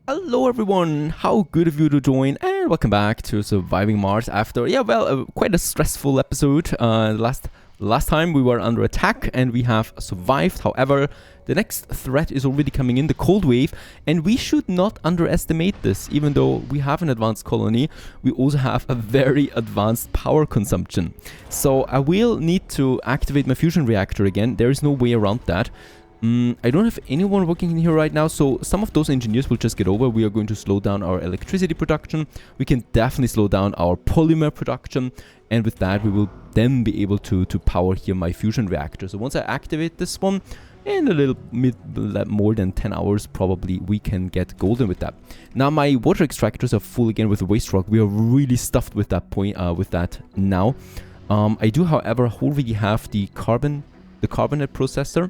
Hello everyone, how good of you to join and welcome back to Surviving Mars after, quite a stressful episode. Last time we were under attack and we have survived. However, the next threat is already coming in, the cold wave, and we should not underestimate this. Even though we have an advanced colony, we also have a very advanced power consumption. So I will need to activate my fusion reactor again. There is no way around that. I don't have anyone working in here right now, so some of those engineers will just get over. We are going to slow down our electricity production. We can definitely slow down our polymer production, and with that we will then be able to power here my fusion reactor. So once I activate this one, in a little more than 10 hours probably we can get golden with that. Now my water extractors are full again with waste rock. We are really stuffed with that now. I do however already have the carbonate processor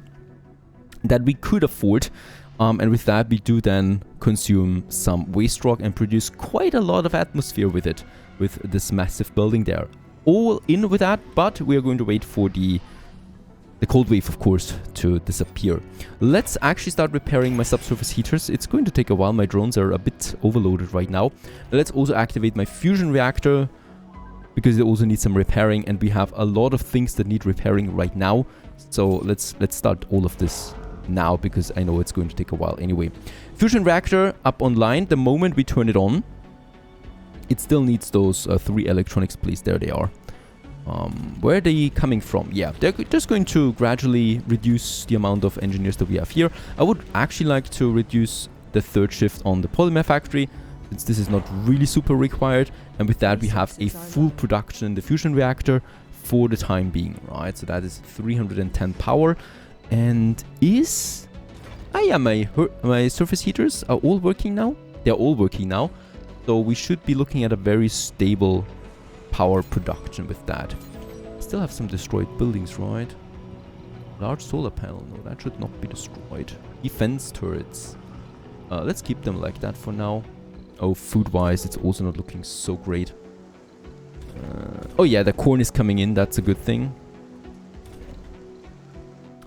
that we could afford, and with that we do then consume some waste rock and produce quite a lot of atmosphere with it, with this massive building there. All in with that, but we are going to wait for the cold wave, of course, to disappear. Let's actually start repairing my subsurface heaters. It's going to take a while. My drones are a bit overloaded right now. Let's also activate my fusion reactor, because it also needs some repairing, and we have a lot of things that need repairing right now. So let's start all of this now, because I know it's going to take a while anyway. Fusion reactor up online. The moment we turn it on, it still needs those 3 electronics, please. There they are. Where are they coming from? Yeah, they're just going to gradually reduce the amount of engineers that we have here. I would actually like to reduce the 3rd shift on the polymer factory, since this is not really super required, and with that we have a full production in the fusion reactor for the time being, right? So that is 310 power. And my surface heaters are all working now. They're all working now, so we should be looking at a very stable power production with that. Still have some destroyed buildings, right? Large solar panel, no, that should not be destroyed. Defense turrets, let's keep them like that for now. Oh, food wise it's also not looking so great. Oh yeah, the corn is coming in, that's a good thing.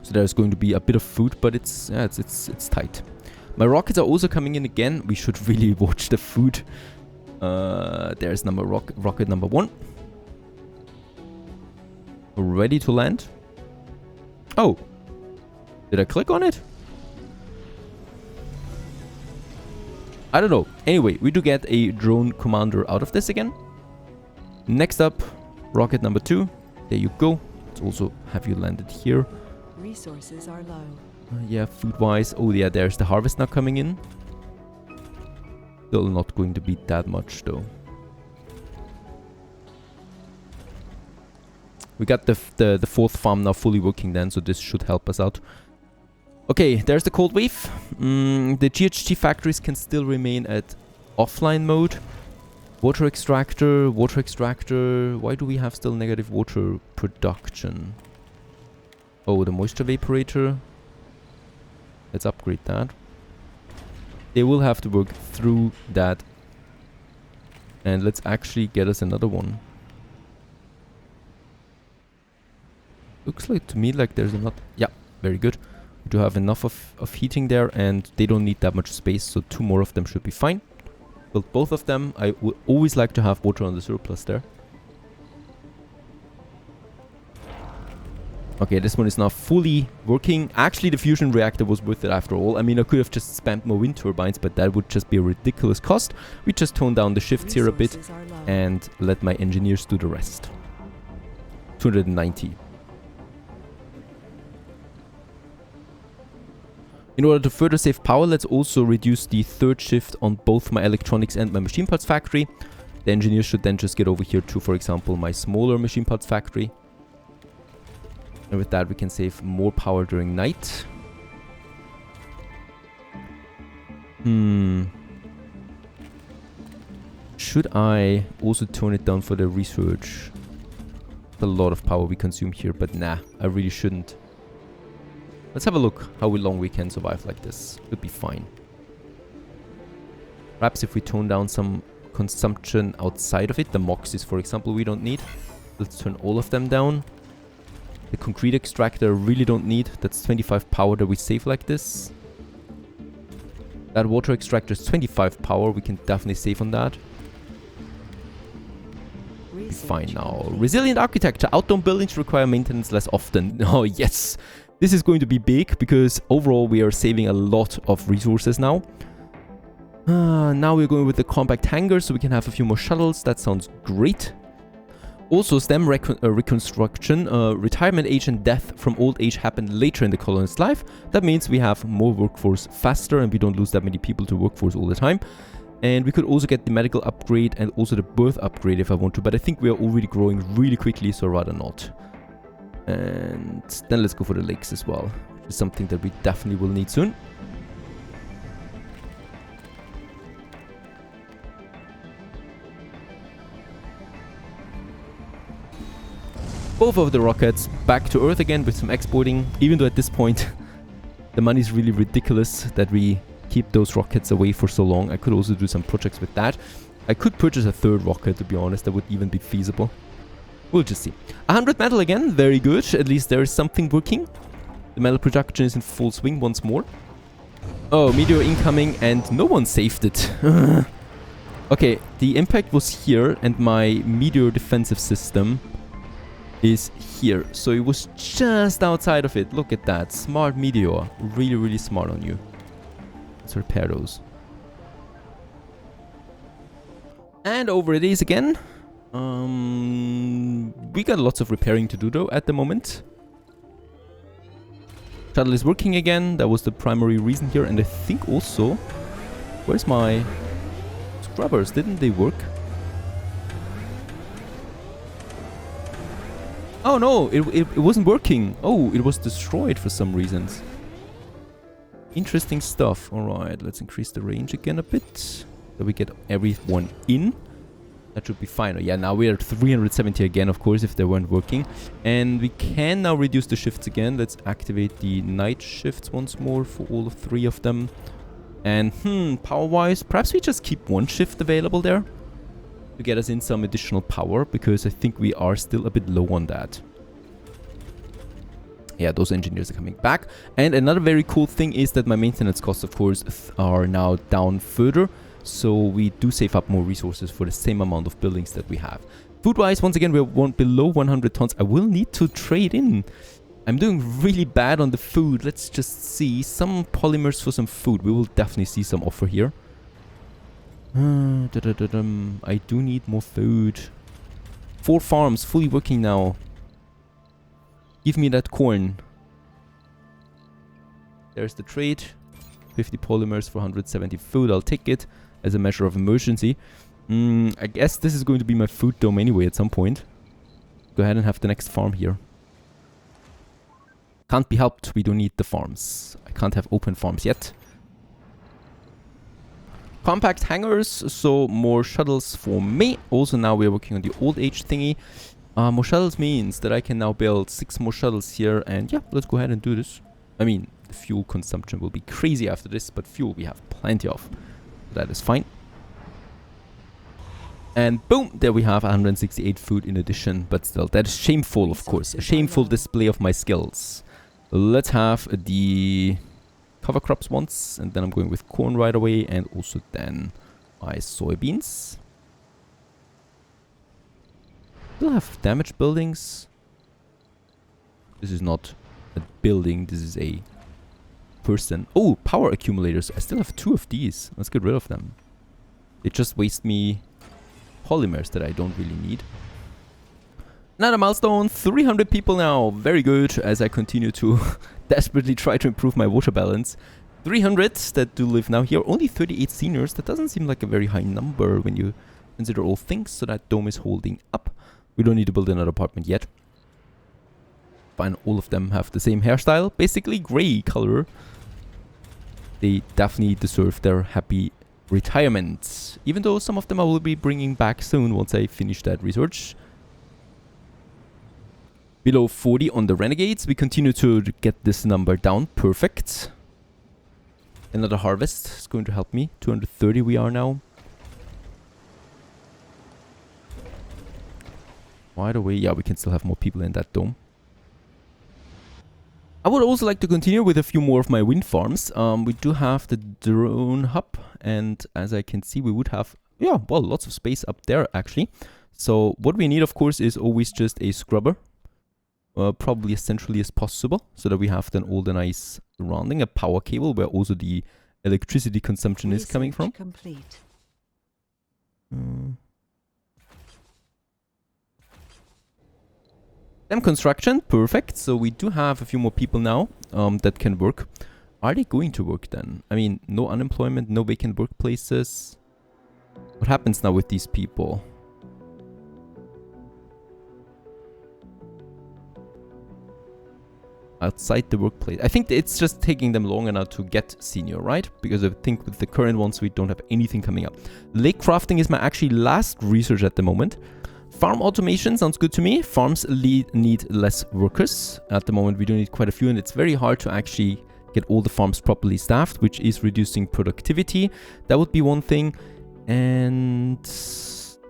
So there's going to be a bit of food, but it's tight. My rockets are also coming in again. We should really watch the food. There's rocket number 1. Ready to land. Oh, did I click on it? I don't know. Anyway, we do get a drone commander out of this again. Next up, rocket number 2. There you go. Let's also have you landed here. Resources are low. Yeah, food wise. Oh yeah, there's the harvest now coming in. Still not going to be that much though. We got the 4th farm now fully working then, so this should help us out. Okay, there's the cold wave. The GHG factories can still remain at offline mode. Water extractor. Why do we have still negative water production? Oh, the moisture evaporator. Let's upgrade that. They will have to work through that. And let's actually get us another one. Looks like to me like there's enough. Yeah, very good. We do have enough of heating there, and they don't need that much space, so 2 more of them should be fine. Build both of them. I would always like to have water on the surplus there. Okay, this one is now fully working. Actually, the fusion reactor was worth it after all. I mean, I could have just spammed more wind turbines, but that would just be a ridiculous cost. We just tone down the shifts here a bit and let my engineers do the rest. 290. In order to further save power, let's also reduce the 3rd shift on both my electronics and my machine parts factory. The engineers should then just get over here to, for example, my smaller machine parts factory. And with that we can save more power during night. Should I also tone it down for the research? It's a lot of power we consume here, but nah, I really shouldn't. Let's have a look how long we can survive like this. It'll be fine. Perhaps if we tone down some consumption outside of it, the moxes for example we don't need. Let's turn all of them down. The concrete extractor really don't need. That's 25 power that we save like this. That water extractor is 25 power. We can definitely save on that. Be fine now. Resilient architecture. Outdoor buildings require maintenance less often. Oh, yes. This is going to be big because overall we are saving a lot of resources now. Now we're going with the compact hangars so we can have a few more shuttles. That sounds great. Also, STEM reconstruction, retirement age and death from old age happen later in the colonist's life. That means we have more workforce faster and we don't lose that many people to workforce all the time. And we could also get the medical upgrade and also the birth upgrade if I want to. But I think we are already growing really quickly, so rather not. And then let's go for the lakes as well, which is something that we definitely will need soon. Both of the rockets back to Earth again with some exporting, even though at this point the money is really ridiculous that we keep those rockets away for so long. I could also do some projects with that. I could purchase a third rocket, to be honest. That would even be feasible. We'll just see. 100 metal again, very good. At least there is something working. The metal production is in full swing once more. Oh, meteor incoming and no one saved it. Okay, the impact was here and my meteor defensive system is here. So it was just outside of it. Look at that. Smart meteor. Really, really smart on you. Let's repair those. And over it is again. We got lots of repairing to do though at the moment. Shuttle is working again. That was the primary reason here. And I think also... Where's my scrubbers? Didn't they work? Oh no, it wasn't working. Oh, it was destroyed for some reasons. Interesting stuff. Alright, let's increase the range again a bit. So we get everyone in. That should be fine. Yeah, now we are at 370 again, of course, if they weren't working. And we can now reduce the shifts again. Let's activate the night shifts once more for all of 3 of them. And, power-wise, perhaps we just keep 1 shift available there to get us in some additional power, because I think we are still a bit low on that. Yeah, those engineers are coming back. And another very cool thing is that my maintenance costs, of course, are now down further. So we do save up more resources for the same amount of buildings that we have. Food-wise, once again, we're below 100 tons. I will need to trade in. I'm doing really bad on the food. Let's just see. Some polymers for some food. We will definitely see some offer here. I do need more food. 4 farms fully working now. Give me that corn. There's the trade. 50 polymers for 170 food. I'll take it as a measure of emergency. I guess this is going to be my food dome anyway at some point. Go ahead and have the next farm here. Can't be helped. We don't need the farms. I can't have open farms yet. Compact hangars, so more shuttles for me. Also now we're working on the old age thingy. More shuttles means that I can now build 6 more shuttles here. And yeah, let's go ahead and do this. I mean, the fuel consumption will be crazy after this, but fuel we have plenty of. That is fine. And boom, there we have 168 food in addition. But still, that is shameful, of course. A shameful display of my skills. Let's have the cover crops once, and then I'm going with corn right away, and also then my soybeans. Still have damaged buildings. This is not a building, this is a person. Oh, power accumulators. I still have 2 of these. Let's get rid of them. They just waste me polymers that I don't really need. Another milestone, 300 people now. Very good, as I continue to desperately try to improve my water balance. 300 that do live now here. Only 38 seniors. That doesn't seem like a very high number when you consider all things. So that dome is holding up. We don't need to build another apartment yet. Fine, all of them have the same hairstyle. Basically grey color. They definitely deserve their happy retirement. Even though some of them I will be bringing back soon once I finish that research. Below 40 on the renegades. We continue to get this number down. Perfect. Another harvest is going to help me. 230 we are now. By the way, yeah, we can still have more people in that dome. I would also like to continue with a few more of my wind farms. We do have the drone hub, and as I can see, we would have, yeah, well, lots of space up there actually. So what we need, of course, is always just a scrubber, probably as centrally as possible, so that we have then all the nice surrounding, a power cable where also the electricity consumption is coming from. Complete. Construction, perfect. So we do have a few more people now that can work. Are they going to work then? I mean, no unemployment, no vacant workplaces. What happens now with these people? Outside the workplace. I think it's just taking them longer now to get senior, right? Because I think with the current ones, we don't have anything coming up. Lake crafting is my actually last research at the moment. Farm automation sounds good to me. Farms need less workers. At the moment, we do need quite a few, and it's very hard to actually get all the farms properly staffed, which is reducing productivity. That would be one thing. And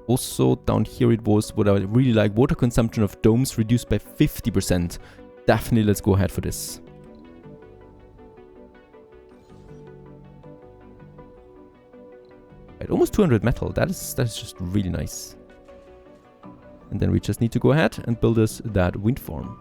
also down here it was what I really like, water consumption of domes reduced by 50%. Definitely, let's go ahead for this. Right, almost 200 metal. That is just really nice. And then we just need to go ahead and build us that wind farm.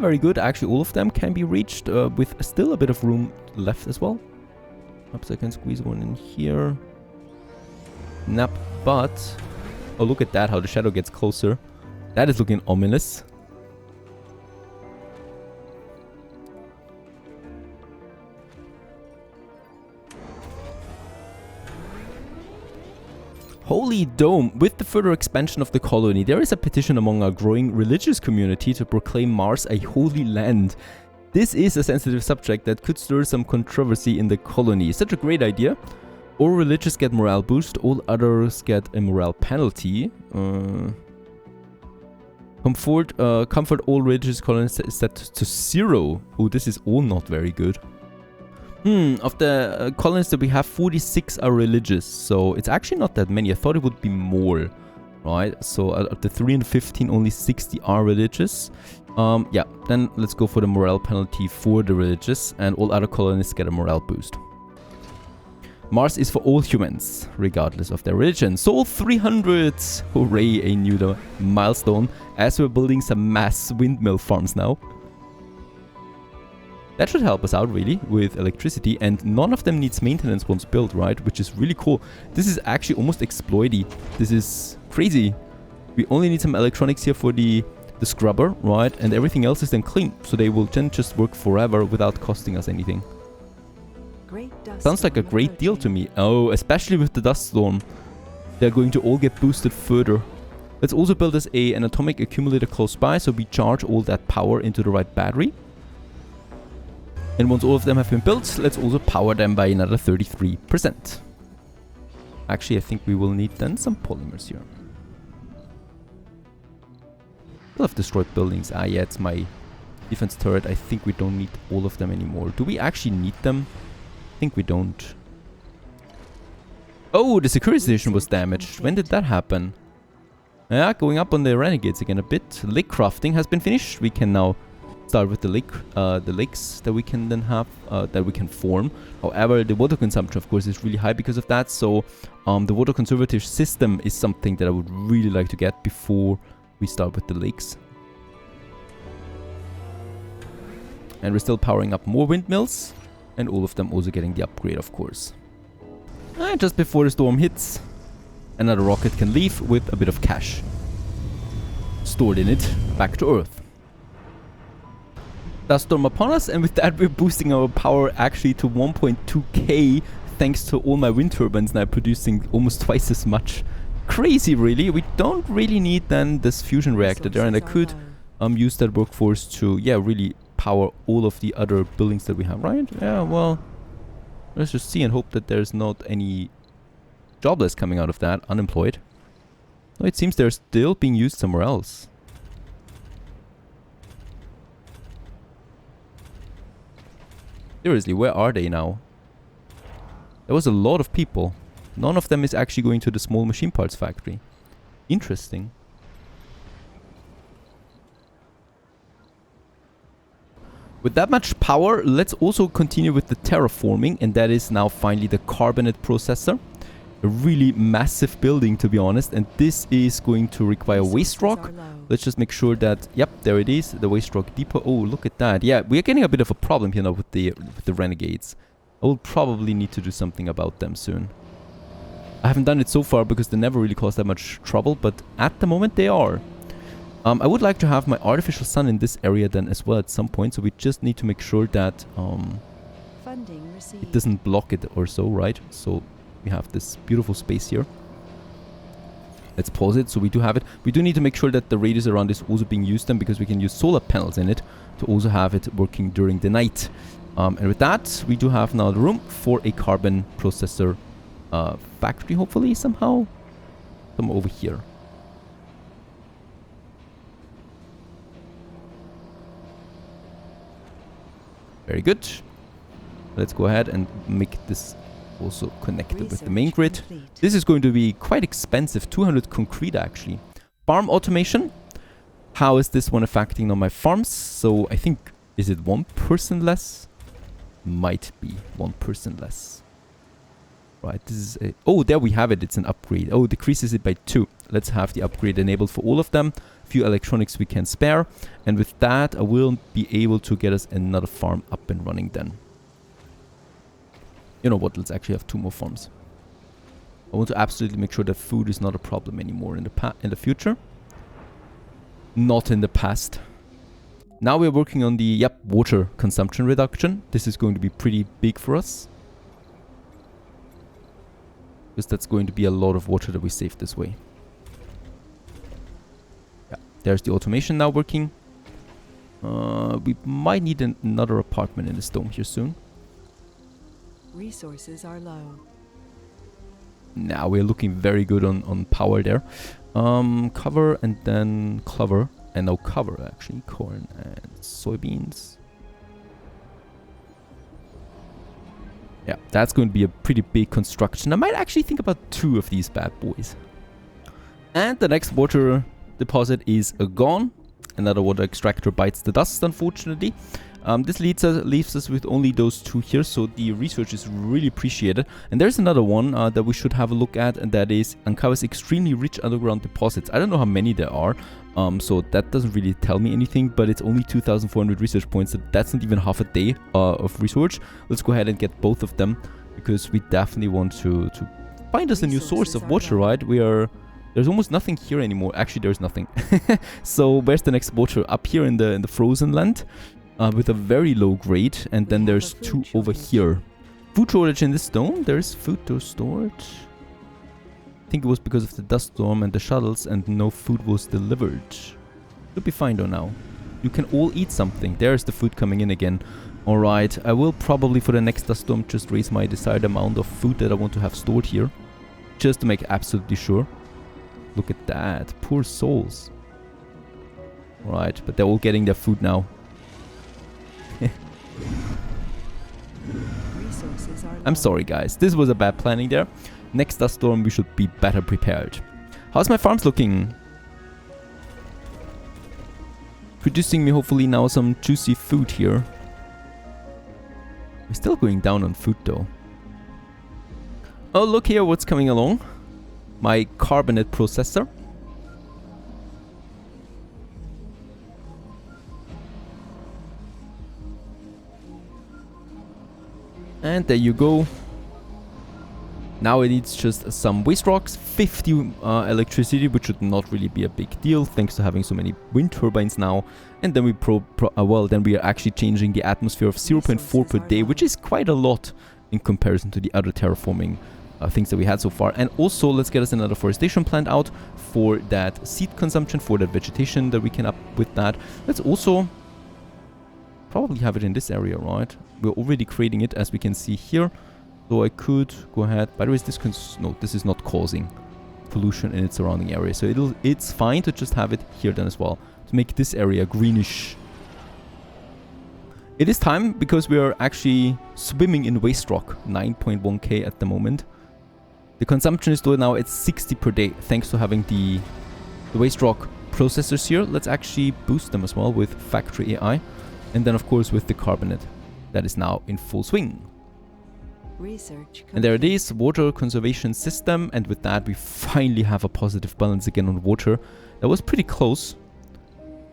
Very good. Actually, all of them can be reached with still a bit of room left as well. Perhaps I can squeeze one in here. Nope, but... oh, look at that, how the shadow gets closer. That is looking ominous. Holy Dome! With the further expansion of the colony, there is a petition among our growing religious community to proclaim Mars a holy land. This is a sensitive subject that could stir some controversy in the colony. Such a great idea. All religious get morale boost, all others get a morale penalty. Comfort all religious colonists is set to 0. Oh, this is all not very good. Of the colonists that we have, 46 are religious, so it's actually not that many. I thought it would be more, right? So out of the 315, only 60 are religious. Yeah, then let's go for the morale penalty for the religious, and all other colonists get a morale boost. Mars is for all humans, regardless of their religion. Soul 300! Hooray, a new milestone, as we're building some mass windmill farms now. That should help us out, really, with electricity, and none of them needs maintenance once built, right? Which is really cool. This is actually almost exploity. This is crazy. We only need some electronics here for the scrubber, right? And everything else is then clean, so they will then just work forever without costing us anything. Sounds like a great deal to me. Oh, especially with the dust storm. They're going to all get boosted further. Let's also build us an atomic accumulator close by, so we charge all that power into the right battery. And once all of them have been built, let's also power them by another 33%. Actually, I think we will need then some polymers here. We'll have destroyed buildings. Ah, yeah, it's my defense turret. I think we don't need all of them anymore. Do we actually need them? I think we don't. Oh, the security station was damaged. When did that happen? Yeah, going up on the renegades again a bit. Lake crafting has been finished. We can now start with the lakes that we can then have, that we can form. However, the water consumption, of course, is really high because of that. So the water conservative system is something that I would really like to get before we start with the lakes. And we're still powering up more windmills, and all of them also getting the upgrade, of course. And just before the storm hits, another rocket can leave with a bit of cash stored in it back to Earth. Dust storm upon us, and with that we're boosting our power actually to 1.2k thanks to all my wind turbines now producing almost twice as much. Crazy, really. We don't really need then this fusion reactor there, and I could use that workforce to, yeah, really power all of the other buildings that we have, right? Yeah, well, let's just see and hope that there's not any jobless coming out of that, unemployed. No, it seems they're still being used somewhere else. Seriously, where are they now? There was a lot of people. None of them is actually going to the small machine parts factory. Interesting. With that much power, let's also continue with the terraforming, and that is now finally the carbonate processor. A really massive building, to be honest, and this is going to require waste rock. Let's just make sure that, yep, there it is, the waste rock depot. Oh, look at that. Yeah, we're getting a bit of a problem here now with the renegades. I will probably need to do something about them soon. I haven't done it so far because they never really caused that much trouble, but at the moment they are. I would like to have my artificial sun in this area then as well at some point, so we just need to make sure that it doesn't block it or so, right? So we have this beautiful space here. Let's pause it. So we do have it. We do need to make sure that the radius around is also being used then, because we can use solar panels in it to also have it working during the night. And with that, we do have now the room for a carbon processor factory, hopefully, somehow. Come over here. Very good. Let's go ahead and make this also connected with the main grid. This is going to be quite expensive, 200 concrete actually. Farm automation. How is this one affecting on my farms? So I think, is it 1% less? Might be 1% less. Right, this is a... Oh, there we have it. It's an upgrade. Oh, decreases it by 2. Let's have the upgrade enabled for all of them. Few electronics we can spare. And with that, I will be able to get us another farm up and running then. You know what? Let's actually have 2 more farms. I want to absolutely make sure that food is not a problem anymore in the future. Not in the past. Now we're working on the, water consumption reduction. This is going to be pretty big for us. Because that's going to be a lot of water that we save this way. Yeah, there's the automation now working. We might need another apartment in this dome here soon. Resources are low. Now we're looking very good on power there. Cover and then clover. And now cover actually. Corn and soybeans. Yeah, that's going to be a pretty big construction. I might actually think about 2 of these bad boys. And the next water deposit is gone. Another water extractor bites the dust, unfortunately. This leaves us with only those 2 here, so the research is really appreciated. And there's another one that we should have a look at, and that is uncovers extremely rich underground deposits. I don't know how many there are, so that doesn't really tell me anything, but it's only 2,400 research points, so that's not even half a day of research. Let's go ahead and get both of them, because we definitely want to find us a new source of water, right? There's almost nothing here anymore. Actually, there's nothing. So where's the next water? Up here in the frozen land. With a very low grade, and then there's 2 over here. Food shortage in this dome. There's food to stored. I think it was because of the dust storm and the shuttles, and no food was delivered. Should be fine though now. You can all eat something. There's the food coming in again. Alright, I will probably for the next dust storm just raise my desired amount of food that I want to have stored here. Just to make absolutely sure. Look at that. Poor souls. Alright, but they're all getting their food now. I'm sorry guys, this was a bad planning there. Next dust storm we should be better prepared. How's my farms looking? Producing me hopefully now some juicy food here. We're still going down on food though. Oh, look here what's coming along. My carbonate processor. And there you go. Now it needs just some waste rocks, 50 electricity, which should not really be a big deal thanks to having so many wind turbines now. And then we are actually changing the atmosphere of 0.4 per day, which is quite a lot in comparison to the other terraforming things that we had so far. And also let's get us another forestation plant out for that seed consumption, for that vegetation that we can up with that. Let's also probably have it in this area, right? We're already creating it, as we can see here. So I could go ahead. By the way, is this no, this is not causing. pollution in its surrounding area. So it's fine to just have it here then as well, to make this area greenish. It is time because we are actually swimming in waste rock, 9.1k at the moment. The consumption is though now at 60 per day, thanks to having the waste rock processors here. Let's actually boost them as well with factory AI. And then of course with the carbonate that is now in full swing. Research And there it is, water conservation system. And with that we finally have a positive balance again on water. That was pretty close.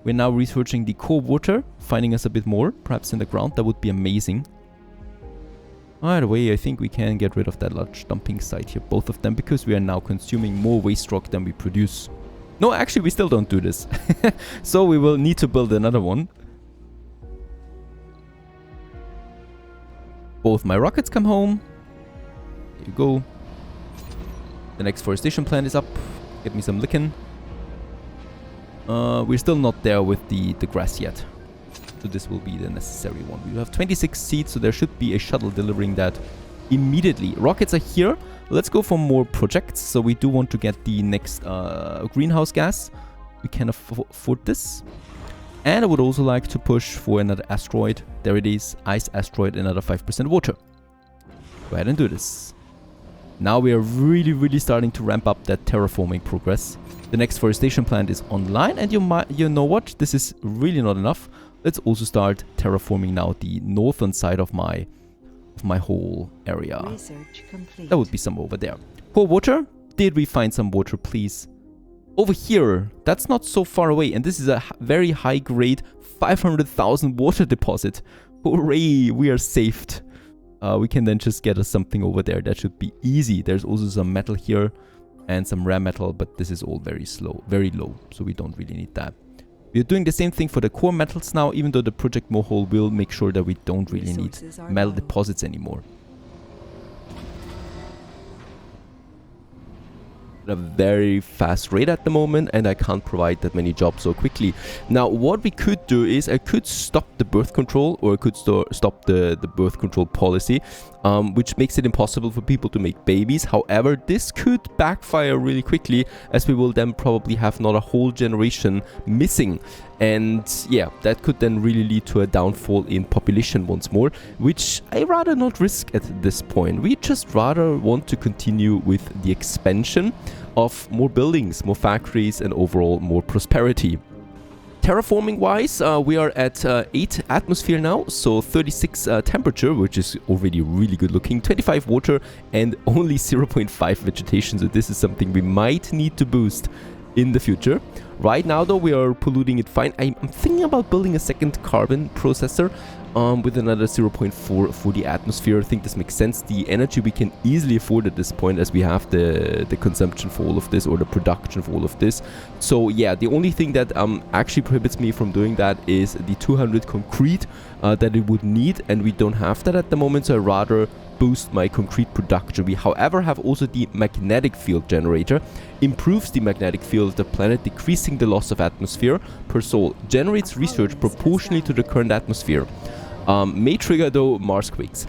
We're now researching the core water, finding us a bit more, perhaps in the ground. That would be amazing. By the way, I think we can get rid of that large dumping site here, both of them, because we are now consuming more waste rock than we produce. No, actually, we still don't do this. So we will need to build another one. Both my rockets come home. There you go. The next forestation plan is up. Get me some lichen. We're still not there with the grass yet. So this will be the necessary one. We have 26 seeds, so there should be a shuttle delivering that immediately. Rockets are here. Let's go for more projects. So we do want to get the next greenhouse gas. We can afford this. And I would also like to push for another asteroid. There it is. Ice asteroid, another 5% water. Go ahead and do this. Now we are really starting to ramp up that terraforming progress. The next forestation plant is online, and you know what? This is really not enough. Let's also start terraforming now the northern side of my whole area. Research complete. That would be some over there. Pour water. Did we find some water, please? Over here. That's not so far away, and this is a very high grade 500,000 water deposit. Hooray! We are saved. We can then just get us something over there. That should be easy. There's also some metal here and some rare metal, but this is all very low, so we don't really need that. We're doing the same thing for the core metals now, even though the project mohole will make sure that we don't really need metal deposits anymore. A very fast rate at the moment, and I can't provide that many jobs so quickly. Now what we could do is I could stop the birth control, or I could stop the birth control policy, which makes it impossible for people to make babies. However, this could backfire really quickly, as we will then probably have not a whole generation missing. And yeah, that could then really lead to a downfall in population once more, which I rather not risk at this point. We just rather want to continue with the expansion of more buildings, more factories, and overall more prosperity. Terraforming wise, we are at 8 atmosphere now, so 36 temperature, which is already really good looking, 25 water, and only 0.5 vegetation, so this is something we might need to boost in the future. Right now though, we are polluting it fine. I'm thinking about building a second carbon processor with another 0.4 for the atmosphere. I think this makes sense. The energy we can easily afford at this point, as we have the consumption for all of this, or the production for all of this. So yeah, the only thing that actually prohibits me from doing that is the 200 concrete that it would need, and we don't have that at the moment, so I rather boost my concrete production. We however have also the magnetic field generator. Improves the magnetic field of the planet, decreasing the loss of atmosphere per soul. Generates research proportionally to the current atmosphere. May trigger though Marsquakes.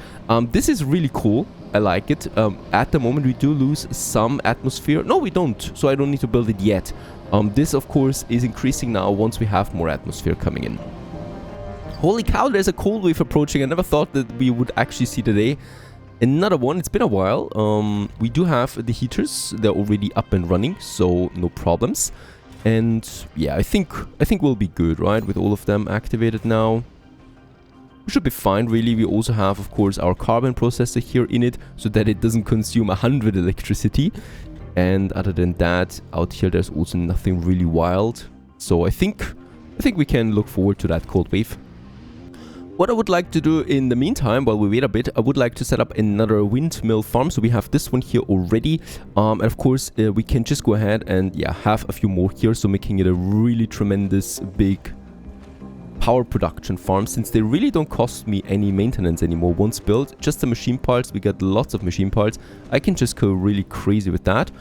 This is really cool. I like it. At the moment we do lose some atmosphere. No, we don't. So I don't need to build it yet. This of course is increasing now once we have more atmosphere coming in. Holy cow, there's a cold wave approaching. I never thought that we would actually see today. Another one. It's been a while. We do have the heaters. They're already up and running, so no problems. And yeah, I think we'll be good, right? With all of them activated now. We should be fine, really. We also have, of course, our carbon processor here in it, so that it doesn't consume 100 electricity. And other than that, out here there's also nothing really wild. So I think we can look forward to that cold wave. What I would like to do in the meantime, while we wait a bit, I would like to set up another windmill farm. So we have this one here already. And of course, we can just go ahead and yeah, have a few more here. So making it a really tremendous big power production farm, since they really don't cost me any maintenance anymore once built. Just the machine parts. We got lots of machine parts. I can just go really crazy with that.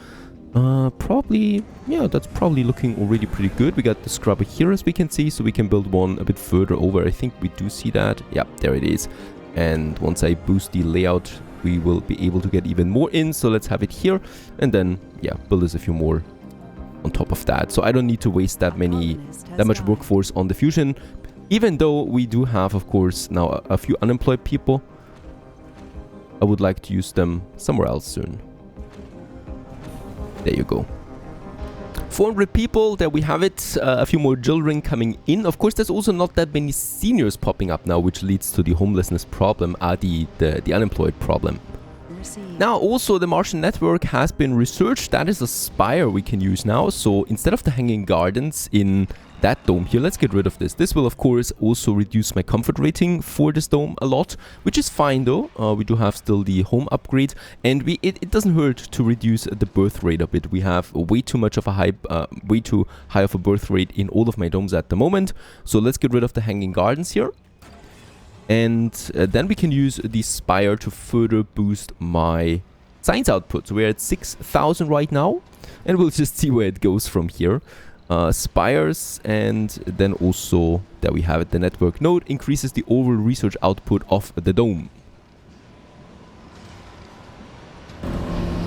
Probably, yeah, that's probably looking already pretty good. We got the scrubber here, as we can see, so we can build one a bit further over. I think we do see that. Yeah, there it is. And once I boost the layout we will be able to get even more in. So let's have it here, and then yeah, build us a few more on top of that. So I don't need to waste that much workforce on the fusion, even though we do have, of course, now a few unemployed people. I would like to use them somewhere else soon. There you go. 400 people, there we have it. A few more children coming in. Of course, there's also not that many seniors popping up now, which leads to the homelessness problem, the unemployed problem. Now, also, the Martian network has been researched. That is a spire we can use now. So instead of the hanging gardens in that dome here, let's get rid of this. This will, of course, also reduce my comfort rating for this dome a lot, which is fine, though. We do have still the home upgrade, and it doesn't hurt to reduce the birth rate a bit. We have way too much of a way too high of a birth rate in all of my domes at the moment. So let's get rid of the hanging gardens here. And then we can use the spire to further boost my science output. So we're at 6,000 right now, and we'll just see where it goes from here. Spires, and then also, there we have it, the network node increases the overall research output of the dome.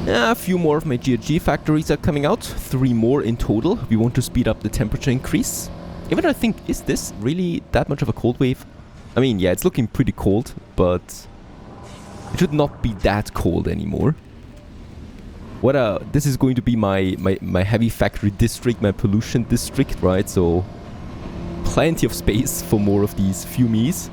A few more of my GRG factories are coming out, 3 more in total. We want to speed up the temperature increase. Even though I think, is this really that much of a cold wave? I mean, yeah, it's looking pretty cold, but it should not be that cold anymore. This is going to be my heavy factory district, my pollution district, right? So plenty of space for more of these fumies.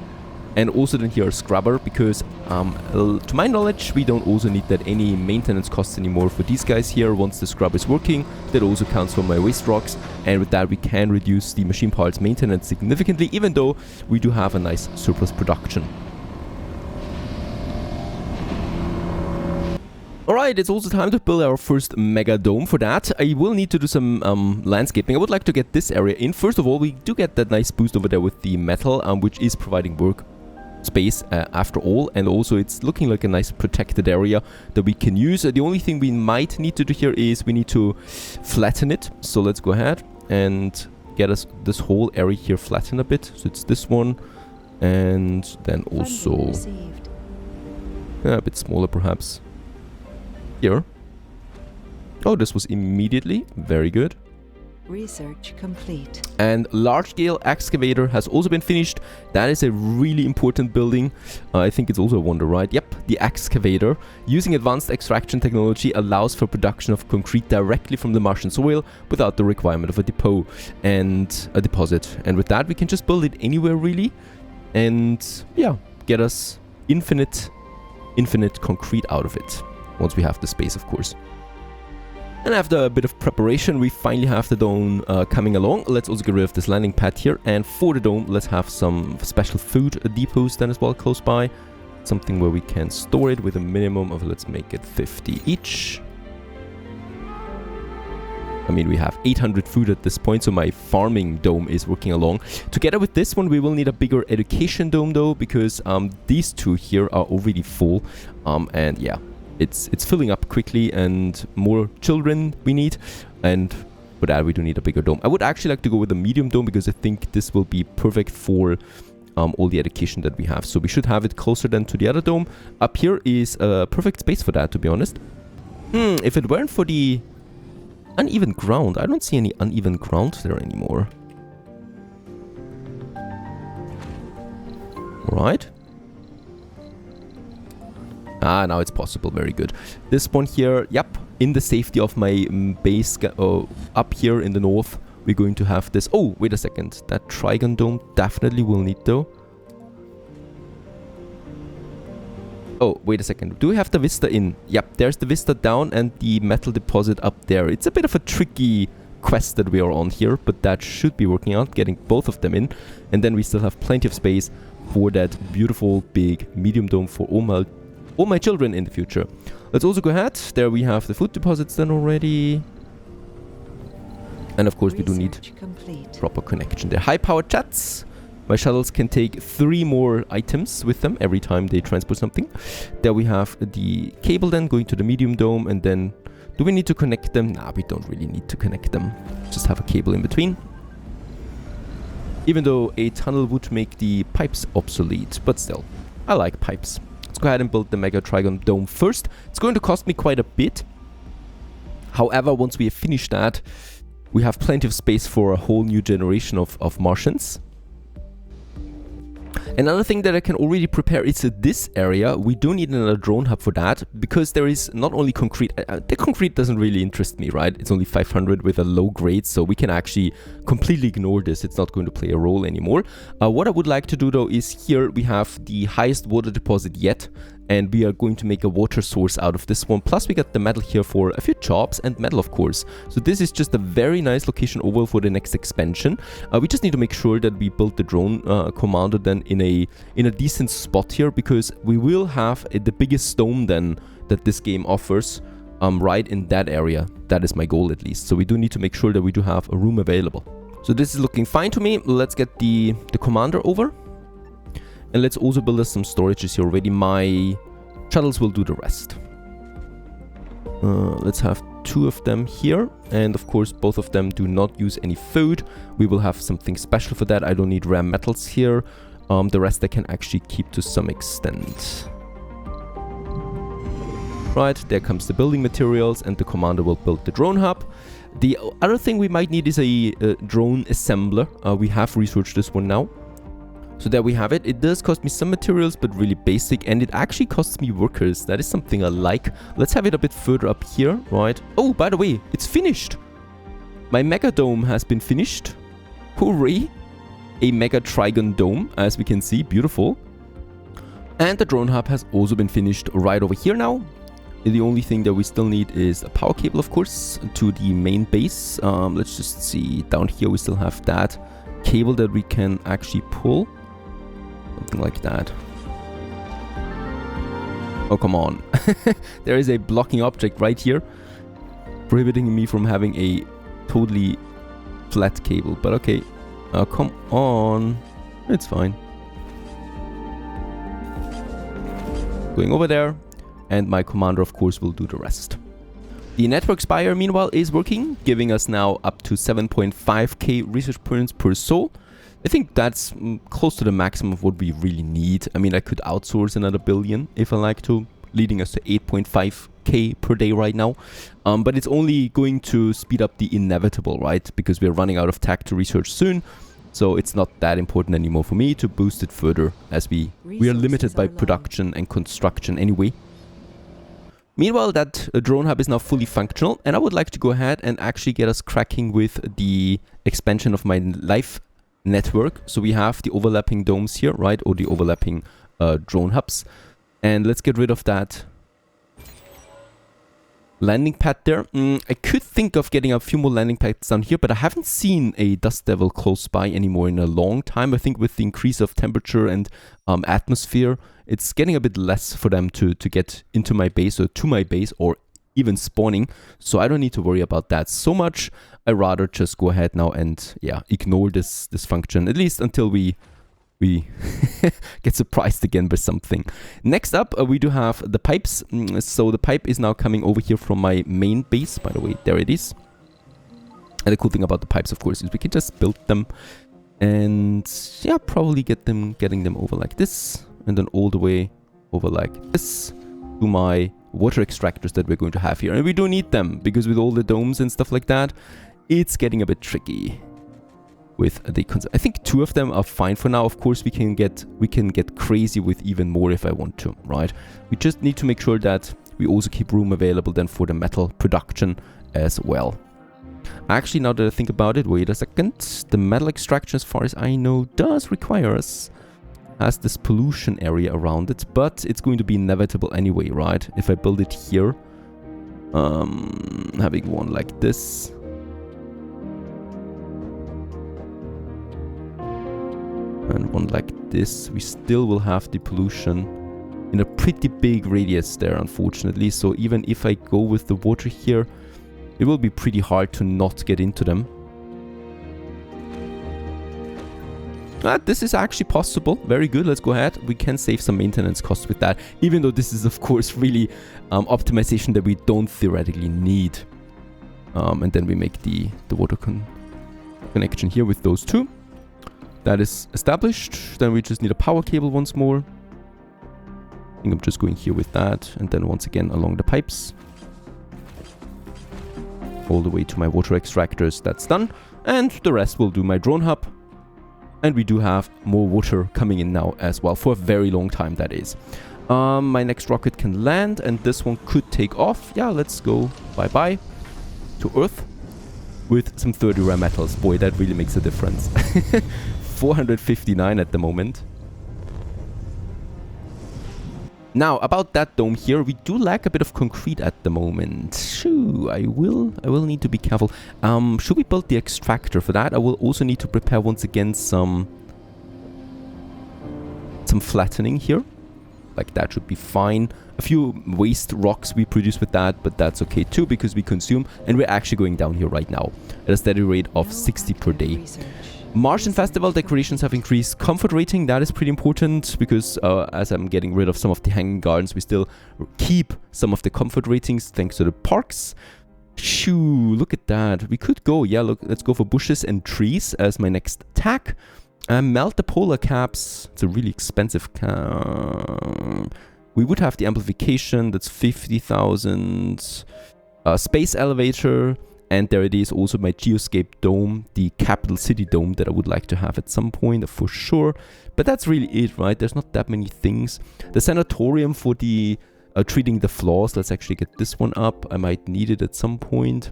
And also then here a scrubber, because to my knowledge, we don't also need that any maintenance costs anymore for these guys here. Once the scrub is working, that also counts for my waste rocks. And with that, we can reduce the machine parts maintenance significantly, even though we do have a nice surplus production. Alright, it's also time to build our first mega dome. For that, I will need to do some landscaping. I would like to get this area in. First of all, we do get that nice boost over there with the metal, which is providing work space after all. And also, it's looking like a nice protected area that we can use. The only thing we might need to do here is we need to flatten it. So let's go ahead and get us this whole area here flattened a bit. So it's this one. And then also a bit smaller perhaps. Here. Oh, this was immediately. Very good. Research complete. And large-scale excavator has also been finished. That is a really important building. I think it's also a wonder, right? Yep, the excavator. Using advanced extraction technology allows for production of concrete directly from the Martian soil without the requirement of a depot and a deposit. And with that, we can just build it anywhere, really. And yeah, get us infinite concrete out of it. Once we have the space, of course. And after a bit of preparation, we finally have the dome coming along. Let's also get rid of this landing pad here. And for the dome, let's have some special food depots then as well close by. Something where we can store it with a minimum of, let's make it 50 each. I mean, we have 800 food at this point, so my farming dome is working along. Together with this one, we will need a bigger education dome though, because these two here are already full. And yeah. It's filling up quickly, and more children we need, and for that we do need a bigger dome. I would actually like to go with a medium dome because I think this will be perfect for all the education that we have. So we should have it closer than to the other dome. Up here is a perfect space for that, to be honest. If it weren't for the uneven ground, I don't see any uneven ground there anymore. Alright. Ah, now it's possible. Very good. This one here, yep, in the safety of my base up here in the north, we're going to have this. Oh, wait a second. That trigon dome definitely will need though. Oh, wait a second. Do we have the vista in? Yep, there's the vista down and the metal deposit up there. It's a bit of a tricky quest that we are on here, but that should be working out, getting both of them in. And then we still have plenty of space for that beautiful big medium dome for all my children in the future. Let's also go ahead. There we have the food deposits then already. And of course we do need proper connection. They're high-powered jets. My shuttles can take 3 more items with them every time they transport something. There we have the cable then going to the medium dome, and then do we need to connect them? Nah, we don't really need to connect them. Just have a cable in between. Even though a tunnel would make the pipes obsolete, but still, I like pipes. Let's go ahead and build the Mega Trigon Dome first. It's going to cost me quite a bit. However, once we have finished that, we have plenty of space for a whole new generation of Martians. Another thing that I can already prepare is this area. We do need another drone hub for that, because there is not only concrete. The concrete doesn't really interest me, right? It's only 500 with a low grade, so we can actually completely ignore this. It's not going to play a role anymore. What I would like to do though is here we have the highest water deposit yet, and we are going to make a water source out of this one. Plus we got the metal here for a few jobs and metal, of course. So this is just a very nice location over for the next expansion. We just need to make sure that we build the drone commander then in a decent spot here, because we will have the biggest dome then that this game offers right in that area. That is my goal at least. So we do need to make sure that we do have a room available. So this is looking fine to me. Let's get the commander over. And let's also build us some storages here already. My shuttles will do the rest. Let's have 2 of them here. And of course, both of them do not use any food. We will have something special for that. I don't need rare metals here. The rest I can actually keep to some extent. Right, there comes the building materials, and the commander will build the drone hub. The other thing we might need is a drone assembler. We have researched this one now. So there we have it. It does cost me some materials, but really basic, and it actually costs me workers. That is something I like. Let's have it a bit further up here, right? Oh, by the way, it's finished. My Mega Dome has been finished. Hooray! A Mega Trigon Dome, as we can see, beautiful. And the drone hub has also been finished right over here now. The only thing that we still need is a power cable, of course, to the main base. Let's just see. Down here we still have that cable that we can actually pull. Something like that. Oh, come on. There is a blocking object right here, prohibiting me from having a totally flat cable. But okay. Come on. It's fine. Going over there. And my commander, of course, will do the rest. The network spire, meanwhile, is working, giving us now up to 7.5k research points per soul. I think that's close to the maximum of what we really need. I mean, I could outsource another billion if I like to, leading us to 8.5k per day right now. But it's only going to speed up the inevitable, right? Because we're running out of tech to research soon. So it's not that important anymore for me to boost it further, as we are limited by production and construction anyway. Meanwhile, that drone hub is now fully functional, and I would like to go ahead and actually get us cracking with the expansion of my live network. So we have the overlapping domes here, right? Or the overlapping drone hubs. And let's get rid of that landing pad there. I could think of getting a few more landing pads down here, but I haven't seen a dust devil close by anymore in a long time. I think with the increase of temperature and atmosphere, it's getting a bit less for them to get into my base or to my base or even spawning. So I don't need to worry about that so much. I rather just go ahead now and ignore this function, at least until we get surprised again by something. Next up, we do have the pipes. So the pipe is now coming over here from my main base. By the way, there it is. And the cool thing about the pipes, of course, is we can just build them and probably getting them over like this, and then all the way over like this to my water extractors that we're going to have here. And we do need them because with all the domes and stuff like that, it's getting a bit tricky. With the I think 2 of them are fine for now. Of course, we can get crazy with even more if I want to, right? We just need to make sure that we also keep room available then for the metal production as well. Actually, now that I think about it, wait a second. The metal extraction, as far as I know, does require us has this pollution area around it, but it's going to be inevitable anyway, right? If I build it here, having one like this. And one like this, we still will have the pollution in a pretty big radius there, unfortunately. So even if I go with the water here, it will be pretty hard to not get into them. This is actually possible. Very good. Let's go ahead. We can save some maintenance costs with that, even though this is, of course, really optimization that we don't theoretically need. And then we make the water connection here with those 2. That is established. Then we just need a power cable once more. I think I'm just going here with that, and then once again along the pipes. All the way to my water extractors, that's done. And the rest will do my drone hub. And we do have more water coming in now as well, for a very long time, that is. My next rocket can land, and this one could take off. Yeah, let's go bye-bye to Earth with some 30 rare metals. Boy, that really makes a difference. 459 at the moment. Now, about that dome here, we do lack a bit of concrete at the moment. Shoo, I will need to be careful. Should we build the extractor for that? I will also need to prepare once again some flattening here. Like, that should be fine. A few waste rocks we produce with that, but that's okay too, because we consume, and we're actually going down here right now at a steady rate of 60 per day. Martian Festival decorations have increased comfort rating. That is pretty important, because as I'm getting rid of some of the hanging gardens, we still keep some of the comfort ratings thanks to the parks. Shoo, look at that. We could go, yeah, look, let's go for bushes and trees as my next tack. Melt the polar caps. It's a really expensive cap. We would have the amplification. That's 50,000. Space elevator. And there it is, also my geoscape dome, the capital city dome that I would like to have at some point for sure. But that's really it, right? There's not that many things. The sanatorium for the treating the flaws. Let's actually get this one up. I might need it at some point.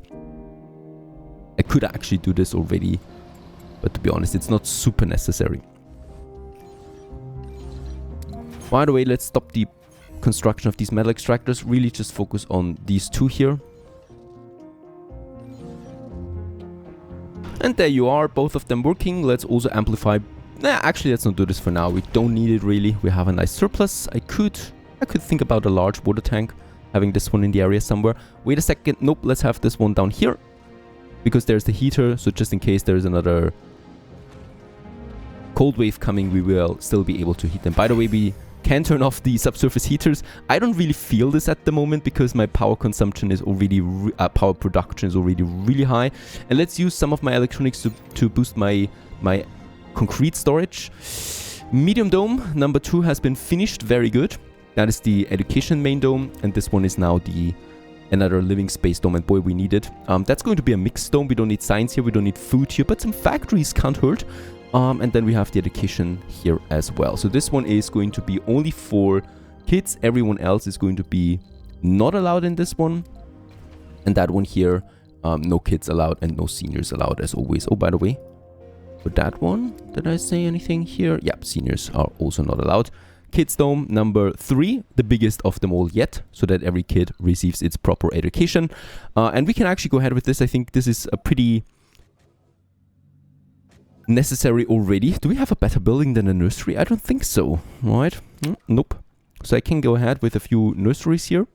I could actually do this already, but to be honest, it's not super necessary. By the way, let's stop the construction of these metal extractors. Really just focus on these two here. And there you are, both of them working. Let's also amplify. Nah, actually, let's not do this for now. We don't need it really. We have a nice surplus. I could think about a large water tank, having this one in the area somewhere. Wait a second. Nope, let's have this one down here, because there's the heater. So just in case there is another cold wave coming, we will still be able to heat them. By the way, we can turn off the subsurface heaters. I don't really feel this at the moment because my power consumption is already, power production is already really high. And let's use some of my electronics to boost my concrete storage. Medium dome number 2 has been finished. Very good. That is the education main dome, and this one is now another living space dome, and boy, we need it. That's going to be a mixed dome. We don't need science here, we don't need food here, but some factories can't hurt. And then we have the education here as well. So this one is going to be only for kids. Everyone else is going to be not allowed in this one. And that one here, no kids allowed and no seniors allowed as always. Oh, by the way, for that one, did I say anything here? Yeah, seniors are also not allowed. Kids dome number 3, the biggest of them all yet, so that every kid receives its proper education. And we can actually go ahead with this. I think this is a pretty necessary already. Do we have a better building than a nursery? I don't think so, right? Nope. So I can go ahead with a few nurseries here.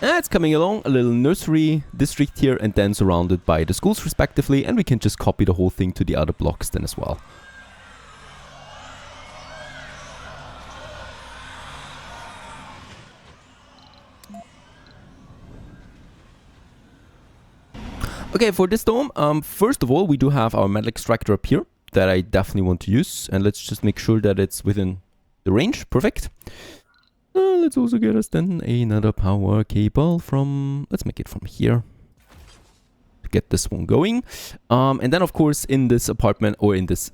It's coming along, a little nursery district here, and then surrounded by the schools respectively, and we can just copy the whole thing to the other blocks then as well. Okay, for this dome, first of all, we do have our metal extractor up here that I definitely want to use, and let's just make sure that it's within the range. Perfect. Let's also get us then another power cable from, let's make it from here to get this one going. And then of course in this apartment, or in this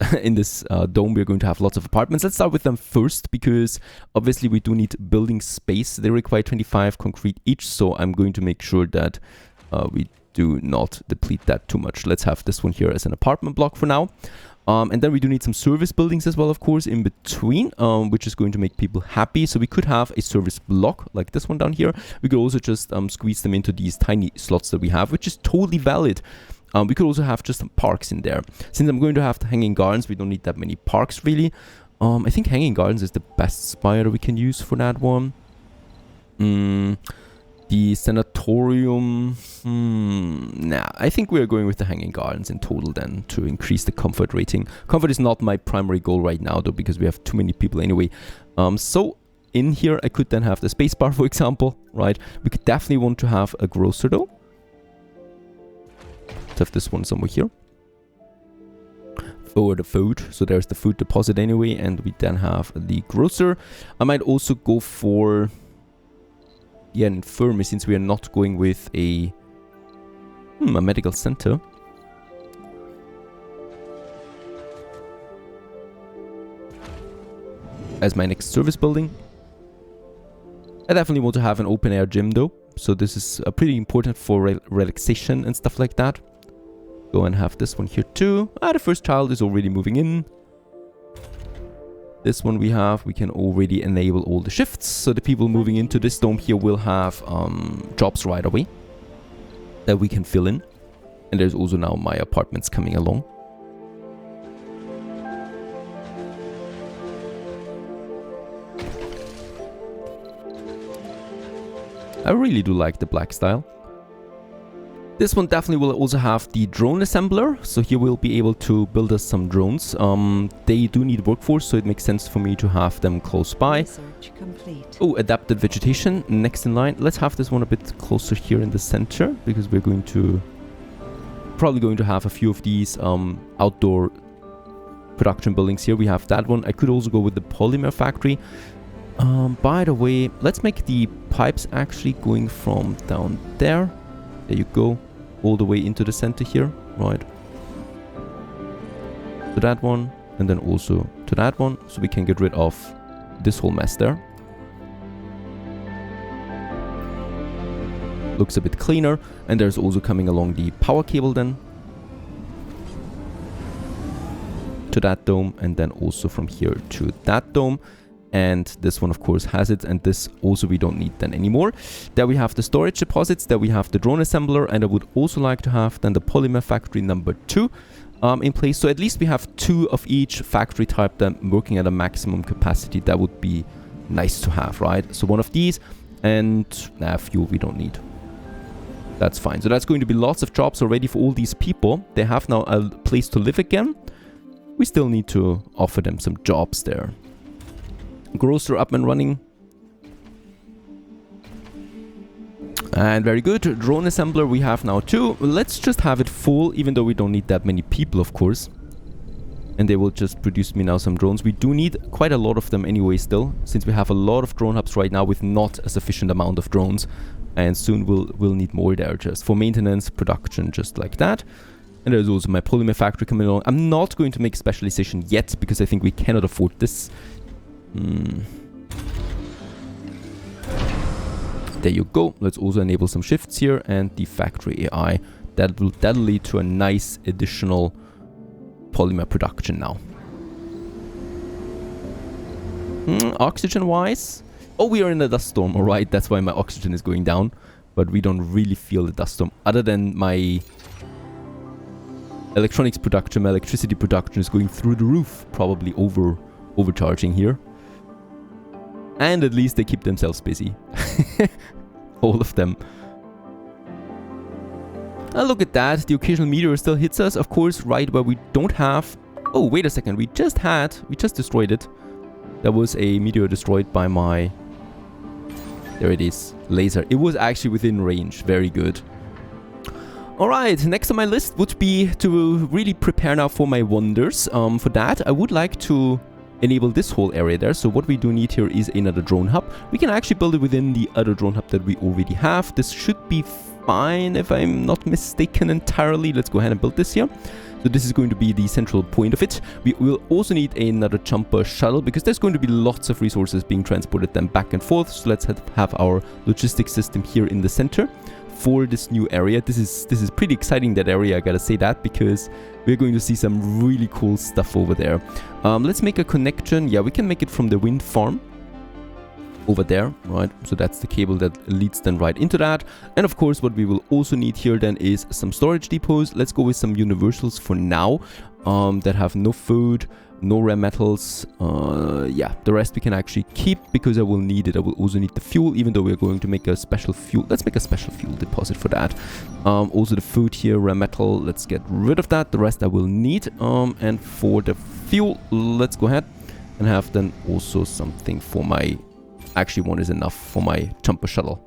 dome, we're going to have lots of apartments. Let's start with them first, because obviously we do need building space. They require 25 concrete each, so I'm going to make sure that we do not deplete that too much. Let's have this one here as an apartment block for now. And then we do need some service buildings as well, of course, in between, which is going to make people happy. So we could have a service block like this one down here. We could also just squeeze them into these tiny slots that we have, which is totally valid. We could also have just some parks in there. Since I'm going to have the hanging gardens, we don't need that many parks really. I think hanging gardens is the best spire we can use for that one. The sanatorium, nah, I think we're going with the hanging gardens in total then to increase the comfort rating. Comfort is not my primary goal right now though, because we have too many people anyway. So in here I could then have the space bar, for example, right? We could definitely want to have a grocer though. Let's have this one somewhere here. Or the food. So there's the food deposit anyway, and we then have the grocer. I might also go for an infirmary, since we are not going with a medical center. As my next service building. I definitely want to have an open air gym though, so this is pretty important for relaxation and stuff like that. Go and have this one here too. The first child is already moving in. This one we can already enable all the shifts, so the people moving into this dome here will have jobs right away that we can fill in. And there's also now my apartments coming along. I really do like the black style. This one definitely will also have the drone assembler. So here we'll be able to build us some drones. They do need workforce, so it makes sense for me to have them close by. Research complete. Oh, adapted vegetation, next in line. Let's have this one a bit closer here in the center, because we're probably going to have a few of these outdoor production buildings here. We have that one. I could also go with the polymer factory. By the way, let's make the pipes actually going from down there. There you go. All the way into the center here. Right. To that one. And then also to that one. So we can get rid of this whole mess there. Looks a bit cleaner. And there's also coming along the power cable then. To that dome. And then also from here to that dome. And this one of course has it, and this also we don't need then anymore. There we have the storage deposits, there we have the drone assembler, and I would also like to have then the polymer factory number 2 in place. So at least we have 2 of each factory type then working at a maximum capacity. That would be nice to have, right? So one of these, and fuel we don't need. That's fine. So that's going to be lots of jobs already for all these people. They have now a place to live again. We still need to offer them some jobs there. Grocer up and running. And very good. Drone assembler we have now too. Let's just have it full, even though we don't need that many people, of course. And they will just produce me now some drones. We do need quite a lot of them anyway still, since we have a lot of drone hubs right now with not a sufficient amount of drones. And soon we'll need more there just for maintenance, production, just like that. And there's also my polymer factory coming along. I'm not going to make specialization yet, because I think we cannot afford this. There you go. Let's also enable some shifts here and the factory AI. That'll lead to a nice additional polymer production now. Oxygen wise, oh, we are in a dust storm. All right, that's why my oxygen is going down, but we don't really feel the dust storm, other than my electronics production. My electricity production is going through the roof, probably overcharging here. And at least they keep themselves busy. All of them. Look at that. The occasional meteor still hits us, of course, right where we don't have... Oh, wait a second. We just destroyed it. That was a meteor destroyed by my... There it is. Laser. It was actually within range. Very good. Alright, next on my list would be to really prepare now for my wonders. For that, I would like to enable this whole area there. So what we do need here is another drone hub. We can actually build it within the other drone hub that we already have. This should be fine if I'm not mistaken entirely. Let's go ahead and build this here. So this is going to be the central point of it. We will also need another jumper shuttle, because there's going to be lots of resources being transported then back and forth. So let's have our logistics system here in the center for this new area. This is pretty exciting, that area, I gotta say that, because we're going to see some really cool stuff over there. Let's make a connection. Yeah, we can make it from the wind farm over there, right? So that's the cable that leads then right into that. And of course, what we will also need here then is some storage depots. Let's go with some universals for now, that have no food, no rare metals. Yeah, the rest we can actually keep, because I will need it. I will also need the fuel, even though we're going to make a special fuel. Let's make a special fuel deposit for that. Also the food here, rare metal, let's get rid of that. The rest I will need. And for the fuel, let's go ahead and have then also something for my... Actually, one is enough for my jumper shuttle.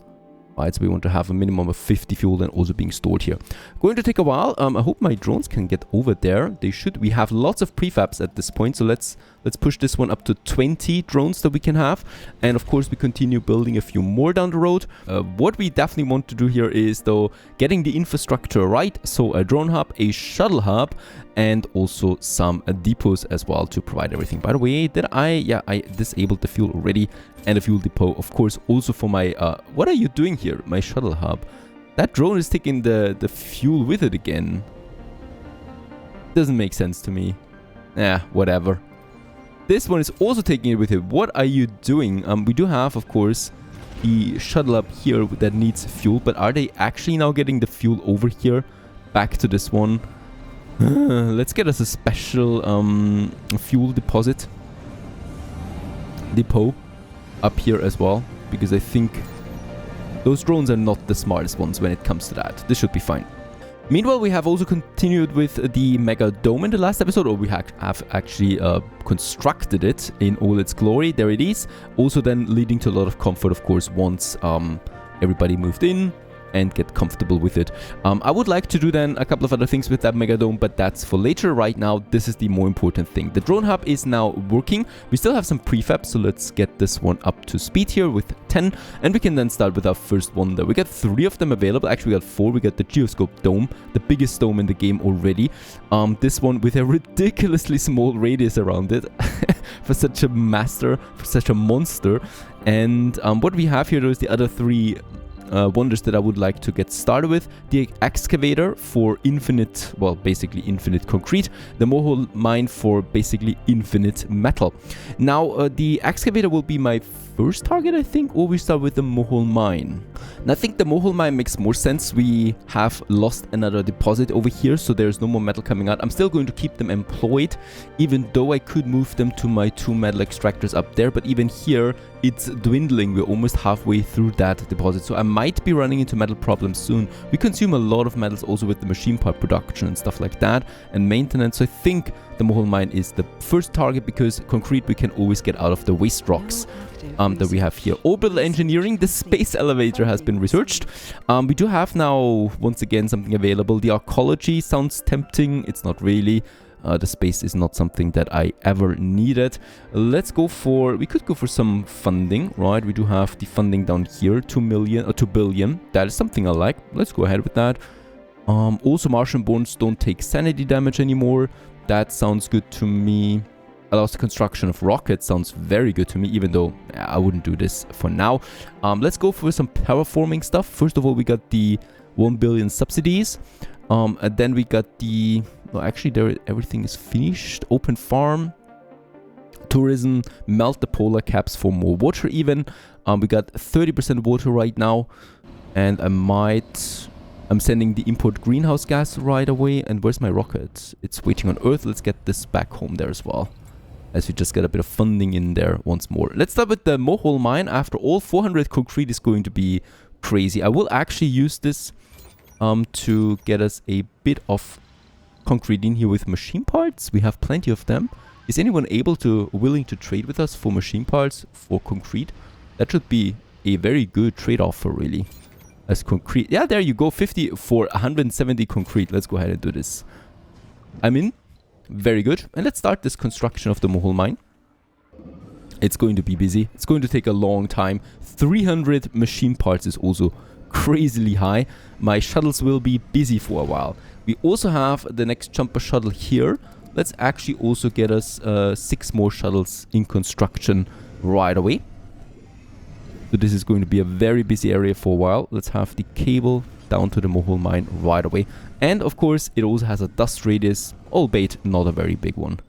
Right, so we want to have a minimum of 50 fuel then also being stored here. Going to take a while. I hope my drones can get over there. They should. We have lots of prefabs at this point, so let's push this one up to 20 drones that we can have. And of course, we continue building a few more down the road. What we definitely want to do here is, though, getting the infrastructure right. So a drone hub, a shuttle hub, and also some depots as well to provide everything. By the way, I disabled the fuel already, and a fuel depot, of course, also for my, what are you doing here? My shuttle hub. That drone is taking the fuel with it again. Doesn't make sense to me. Whatever. This one is also taking it with it. What are you doing? We do have, of course, the shuttle up here that needs fuel, but are they actually now getting the fuel over here back to this one? Let's get us a special fuel depot up here as well, because I think those drones are not the smartest ones when it comes to that. This should be fine. Meanwhile, we have also continued with the Mega Dome in the last episode, or we have actually constructed it in all its glory. There it is. Also then leading to a lot of comfort, of course, once everybody moved in and get comfortable with it. I would like to do then a couple of other things with that Mega Dome, but that's for later. Right now, this is the more important thing. The drone hub is now working. We still have some prefab, so let's get this one up to speed here with 10, and we can then start with our first one there. We got 3 of them available. Actually, we got 4. We got the Geoscope Dome, the biggest dome in the game already. This one with a ridiculously small radius around it for such a monster. And what we have here is the other 3 wonders that I would like to get started with. The excavator for basically infinite concrete. The mole mine for basically infinite metal. Now, the excavator will be my first target, I think, or we start with the mole mine. And I think the mole mine makes more sense. We have lost another deposit over here, so there's no more metal coming out. I'm still going to keep them employed, even though I could move them to my 2 metal extractors up there. But even here, it's dwindling. We're almost halfway through that deposit, so I might be running into metal problems soon. We consume a lot of metals also with the machine part production and stuff like that, and maintenance. So I think the mole mine is the first target, because concrete we can always get out of the waste rocks that we have here. Orbital engineering, the space elevator has been researched. We do have now, once again, something available. The arcology sounds tempting. It's not really. The space is not something that I ever needed. Let's go for, we could go for some funding, right? We do have the funding down here, 2 million or 2 billion. That is something I like. Let's go ahead with that. Also, Martian bones don't take sanity damage anymore. That sounds good to me. Allows the construction of rockets. Sounds very good to me, even though I wouldn't do this for now. Let's go for some terraforming stuff. First of all, we got the 1 billion subsidies. And then we got the... Well, actually, everything is finished. Open farm. Tourism. Melt the polar caps for more water even. We got 30% water right now. And I'm sending the import greenhouse gas right away. And where's my rocket? It's waiting on Earth. Let's get this back home there as well, as we just get a bit of funding in there once more. Let's start with the Mohole mine. After all, 400 concrete is going to be crazy. I will actually use this to get us a bit of concrete in here with machine parts. We have plenty of them. Is anyone willing to trade with us for machine parts for concrete? That should be a very good trade offer, really. As concrete. Yeah, there you go. 50 for 170 concrete. Let's go ahead and do this. I'm in. Very good. And let's start this construction of the Mohole mine. It's going to be busy. It's going to take a long time. 300 machine parts is also crazily high. My shuttles will be busy for a while. We also have the next jumper shuttle here. Let's actually also get us 6 more shuttles in construction right away. So this is going to be a very busy area for a while. Let's have the cable down to the Mohole mine right away. And of course, it also has a dust radius, albeit not a very big one.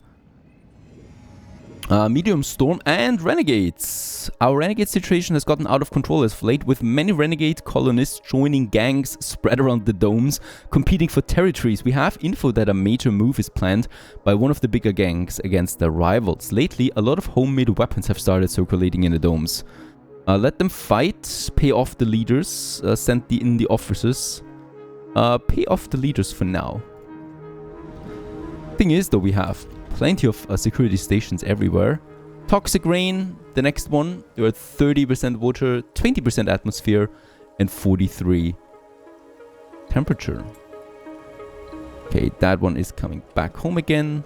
Medium storm and renegades. Our renegade situation has gotten out of control as of late, with many renegade colonists joining gangs spread around the domes, competing for territories. We have info that a major move is planned by one of the bigger gangs against their rivals. Lately, a lot of homemade weapons have started circulating in the domes. Let them fight, pay off the leaders, send in the officers. Pay off the leaders for now. Thing is, though, we have plenty of security stations everywhere. Toxic rain, the next one. There are 30% water, 20% atmosphere, and 43 temperature. Okay, that one is coming back home again.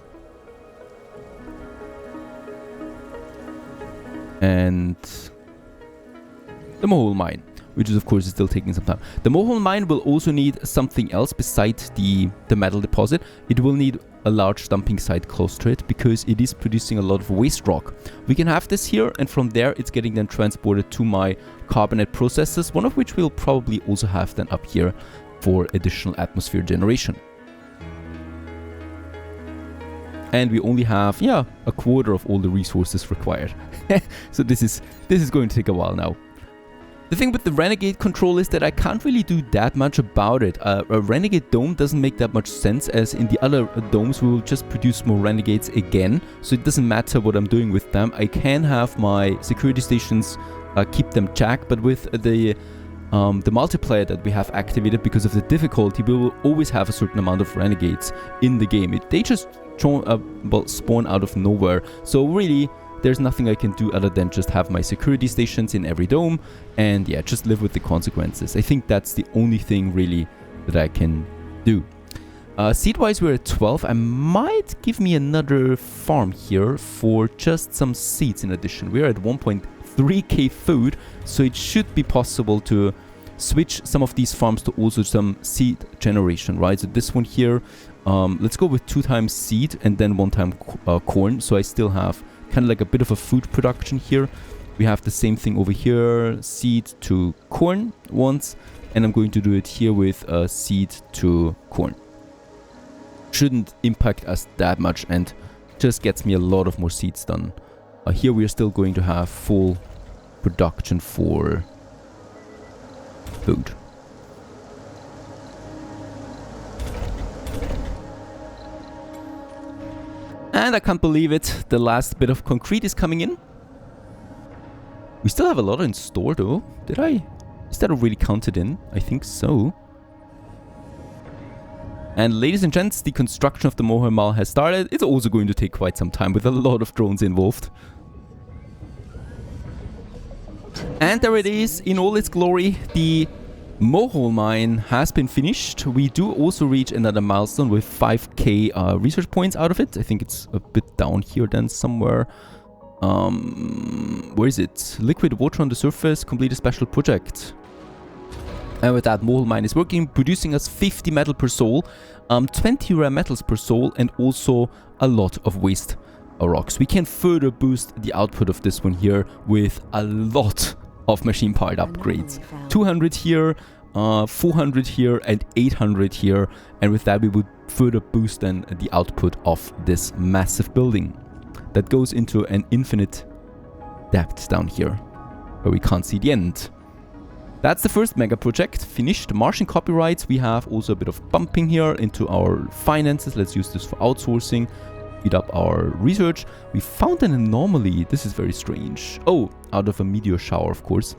And the Mohole mine, which is of course still taking some time. The Mohole mine will also need something else besides the metal deposit. It will need a large dumping site close to it because it is producing a lot of waste rock. We can have this here, and from there it's getting then transported to my carbonate processes, one of which we'll probably also have then up here for additional atmosphere generation. And we only have, yeah, a quarter of all the resources required. So this is going to take a while now. The thing with the Renegade control is that I can't really do that much about it. A Renegade dome doesn't make that much sense, as in the other domes we will just produce more Renegades again. So it doesn't matter what I'm doing with them. I can have my security stations keep them checked, but with the multiplier that we have activated because of the difficulty, we will always have a certain amount of Renegades in the game. They just spawn out of nowhere. So really, there's nothing I can do other than just have my security stations in every dome and yeah, just live with the consequences. I think that's the only thing really that I can do. Seed-wise, we're at 12. I might give me another farm here for just some seeds in addition. We're at 1.3k food, so it should be possible to switch some of these farms to also some seed generation, right? So this one here, let's go with 2 times seed and then 1 time corn, so I still have kind of like a bit of a food production here. We have the same thing over here, seed to corn once, and I'm going to do it here with seed to corn. Shouldn't impact us that much and just gets me a lot of more seeds done. Here we are still going to have full production for food. And I can't believe it, the last bit of concrete is coming in. We still have a lot in store though. Is that already counted in? I think so. And ladies and gents, the construction of the Mohole mine has started. It's also going to take quite some time with a lot of drones involved. And there it is in all its glory. The Mohole mine has been finished. We do also reach another milestone with 5k research points out of it. I think it's a bit down here then somewhere. Where is it? Liquid water on the surface, complete a special project. And with that, Mohole mine is working, producing us 50 metal per soul, 20 rare metals per soul, and also a lot of waste rocks. We can further boost the output of this one here with a lot of machine part upgrades. 200 here, 400 here, and 800 here. And with that, we would further boost then the output of this massive building that goes into an infinite depth down here, where we can't see the end. That's the first mega project finished. Martian copyrights. We have also a bit of bumping here into our finances. Let's use this for outsourcing. Speed up our research. We found an anomaly. This is very strange. Oh, out of a meteor shower, of course.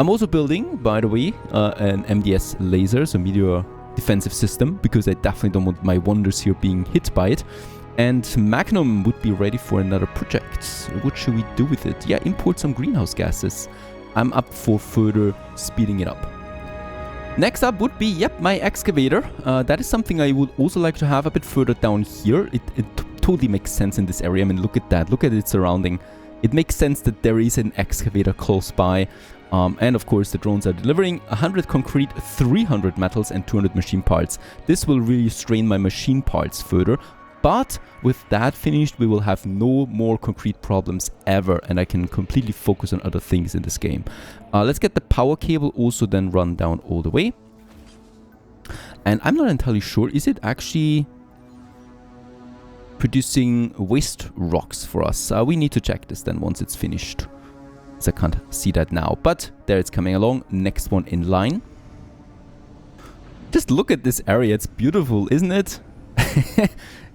I'm also building, by the way, an MDS laser, so meteor defensive system, because I definitely don't want my wonders here being hit by it. And Magnum would be ready for another project. What should we do with it? Yeah, import some greenhouse gases. I'm up for further speeding it up. Next up would be, yep, my excavator. That is something I would also like to have a bit further down here. It totally makes sense in this area. I mean, look at that. Look at its surrounding. It makes sense that there is an excavator close by. And of course, the drones are delivering 100 concrete, 300 metals, and 200 machine parts. This will really strain my machine parts further. But with that finished, we will have no more concrete problems ever, and I can completely focus on other things in this game. Let's get the power cable also then run down all the way. And I'm not entirely sure, is it actually producing waste rocks for us? We need to check this then once it's finished, so I can't see that now. But there it's coming along, next one in line. Just look at this area, it's beautiful, isn't it?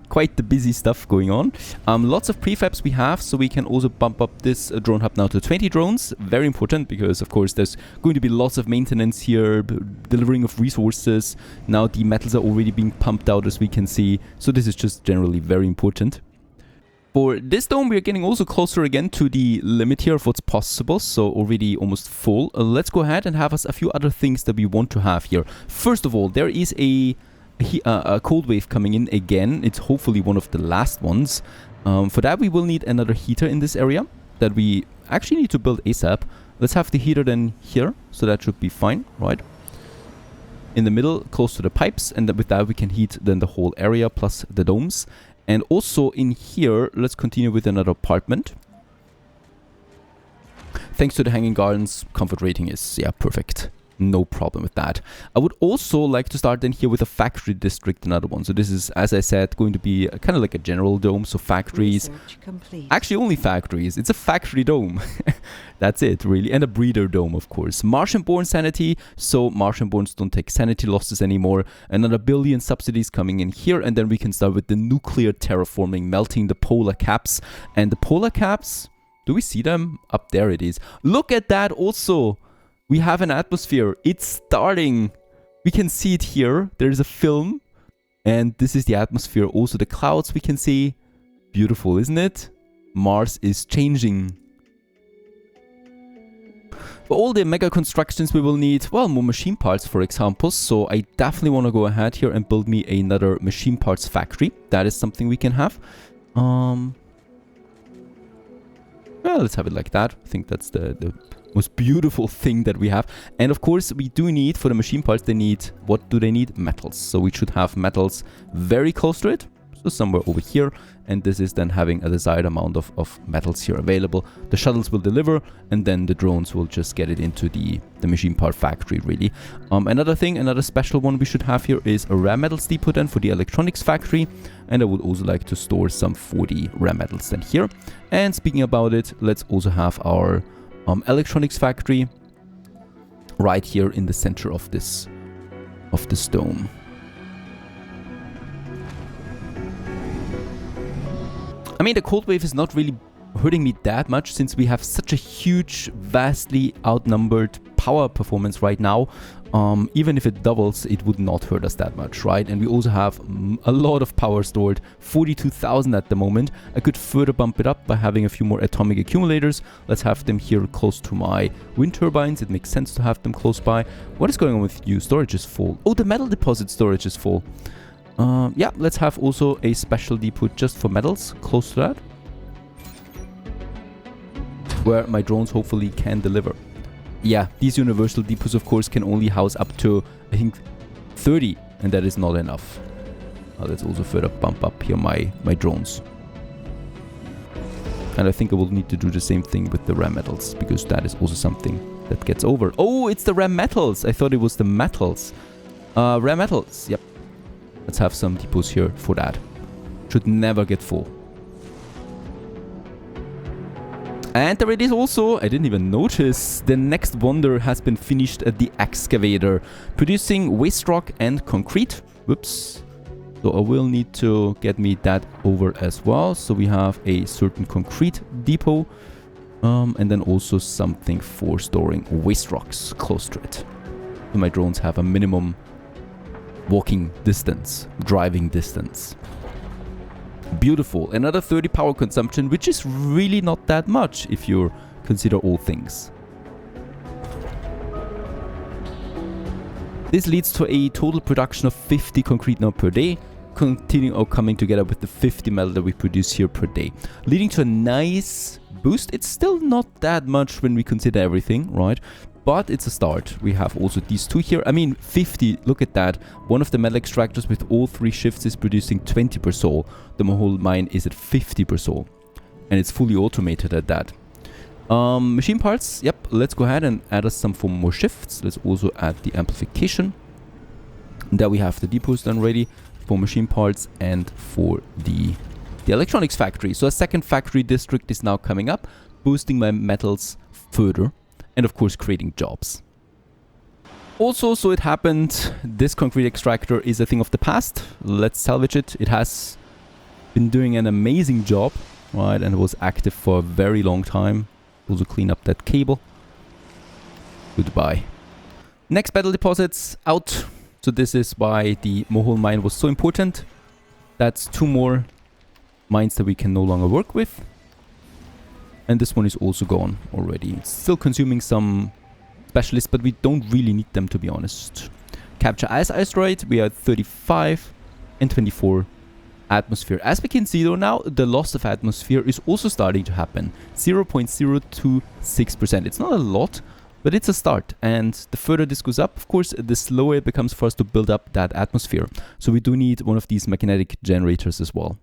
Quite the busy stuff going on. Lots of prefabs we have, so we can also bump up this drone hub now to 20 drones. Very important, because of course there's going to be lots of maintenance here, delivering of resources. Now the metals are already being pumped out, as we can see, so this is just generally very important. For this dome, we are getting also closer again to the limit here of what's possible. So already almost full. Let's go ahead and have us a few other things that we want to have here. First of all, there is a cold wave coming in again. It's hopefully one of the last ones. For that, we will need another heater in this area that we actually need to build ASAP. Let's have the heater then here. So that should be fine, right? In the middle, close to the pipes. And with that, we can heat then the whole area plus the domes. And also in here, let's continue with another apartment. Thanks to the hanging gardens, comfort rating is, yeah, perfect. No problem with that. I would also like to start then here with a factory district, another one. So this is, as I said, going to be kind of like a general dome. So factories. Actually, only factories. It's a factory dome. That's it, really. And a breeder dome, of course. Martian-born sanity. So Martian-borns don't take sanity losses anymore. Another 1 billion subsidies coming in here. And then we can start with the nuclear terraforming, melting the polar caps. And the polar caps, do we see them? Up there it is. Look at that also. We have an atmosphere. It's starting. We can see it here. There's a film. And this is the atmosphere. Also the clouds we can see. Beautiful, isn't it? Mars is changing. For all the mega constructions we will need, well, more machine parts, for example. So I definitely want to go ahead here and build me another machine parts factory. That is something we can have. Well, let's have it like that. I think that's the most beautiful thing that we have. And of course, we do need, for the machine parts, they need, what do they need? Metals. So we should have metals very close to it. So somewhere over here. And this is then having a desired amount of metals here available. The shuttles will deliver, and then the drones will just get it into the machine part factory, really. Another thing, another special one we should have here is a rare metals depot then for the electronics factory. And I would also like to store some 40 rare metals then here. And speaking about it, let's also have our electronics factory right here in the center of this dome. I mean, the cold wave is not really hurting me that much since we have such a huge, vastly outnumbered power performance right now. Even if it doubles, it would not hurt us that much, right? And we also have a lot of power stored, 42,000 at the moment. I could further bump it up by having a few more atomic accumulators. Let's have them here close to my wind turbines. It makes sense to have them close by. What is going on with you? Storage is full. Oh, the metal deposit storage is full. Yeah, let's have also a special depot just for metals, close to that. Where my drones hopefully can deliver. Yeah, these universal depots, of course, can only house up to, I think, 30. And that is not enough. Let's also further bump up here my drones. And I think I will need to do the same thing with the rare metals, because that is also something that gets over. Oh, it's the rare metals. I thought it was the metals. Rare metals, yep. Let's have some depots here for that. Should never get full. And there it is also, I didn't even notice, the next wonder has been finished at the excavator, producing waste rock and concrete. Whoops. So I will need to get me that over as well. So we have a certain concrete depot, and then also something for storing waste rocks close to it. So my drones have a minimum walking distance, driving distance. Beautiful. Another 30 power consumption, which is really not that much if you consider all things. This leads to a total production of 50 concrete now per day, coming together with the 50 metal that we produce here per day, leading to a nice boost. It's still not that much when we consider everything, right? But it's a start. We have also these two here. I mean, 50, look at that. One of the metal extractors with all 3 shifts is producing 20 per soul. The whole mine is at 50 per soul. And it's fully automated at that. Machine parts, yep. Let's go ahead and add us some for more shifts. Let's also add the amplification. And there we have the depots done ready for machine parts and for the electronics factory. So a second factory district is now coming up, boosting my metals further. And of course, creating jobs. Also, so it happened, this concrete extractor is a thing of the past. Let's salvage it. It has been doing an amazing job, right? And it was active for a very long time. Also clean up that cable. Goodbye. Next battle deposits out. So this is why the Mohole mine was so important. That's 2 more mines that we can no longer work with. And this one is also gone already. It's still consuming some specialists, but we don't really need them, to be honest. Capture ice asteroid, we are 35 and 24 atmosphere. As we can see though now, the loss of atmosphere is also starting to happen. 0.026%. It's not a lot, but it's a start. And the further this goes up, of course, the slower it becomes for us to build up that atmosphere. So we do need one of these magnetic generators as well.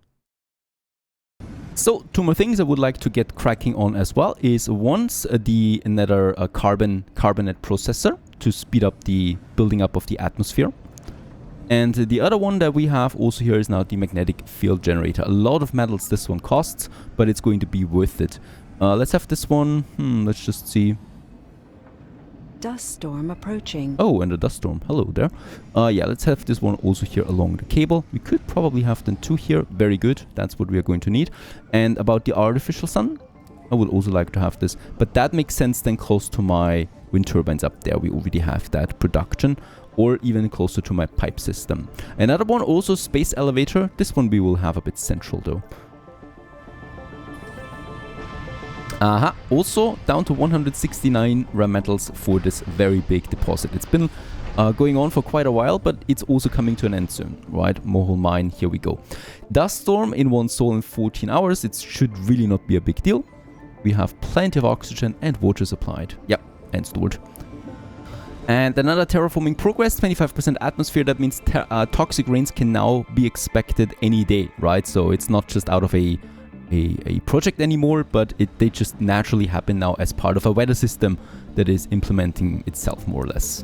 So, two more things I would like to get cracking on as well is once the another carbonate processor to speed up the building up of the atmosphere. And the other one that we have also here is now the magnetic field generator. A lot of metals this one costs, but it's going to be worth it. Let's have this one. Let's just see. Dust storm approaching. Oh, and a dust storm. Hello there. Yeah, let's have this one also here along the cable. We could probably have them two here. Very good. That's what we are going to need. And about the artificial sun, I would also like to have this. But that makes sense then close to my wind turbines up there. We already have that production. Or even closer to my pipe system. Another one, also space elevator. This one we will have a bit central though. Also down to 169 rare metals for this very big deposit. It's been going on for quite a while, but it's also coming to an end soon, right? Mohole mine, here we go. Dust storm in 1 sol in 14 hours. It should really not be a big deal. We have plenty of oxygen and water supplied. Yep, and stored. And another terraforming progress, 25% atmosphere. That means toxic rains can now be expected any day, right? So it's not just out of a project anymore, but they just naturally happen now as part of a weather system that is implementing itself more or less.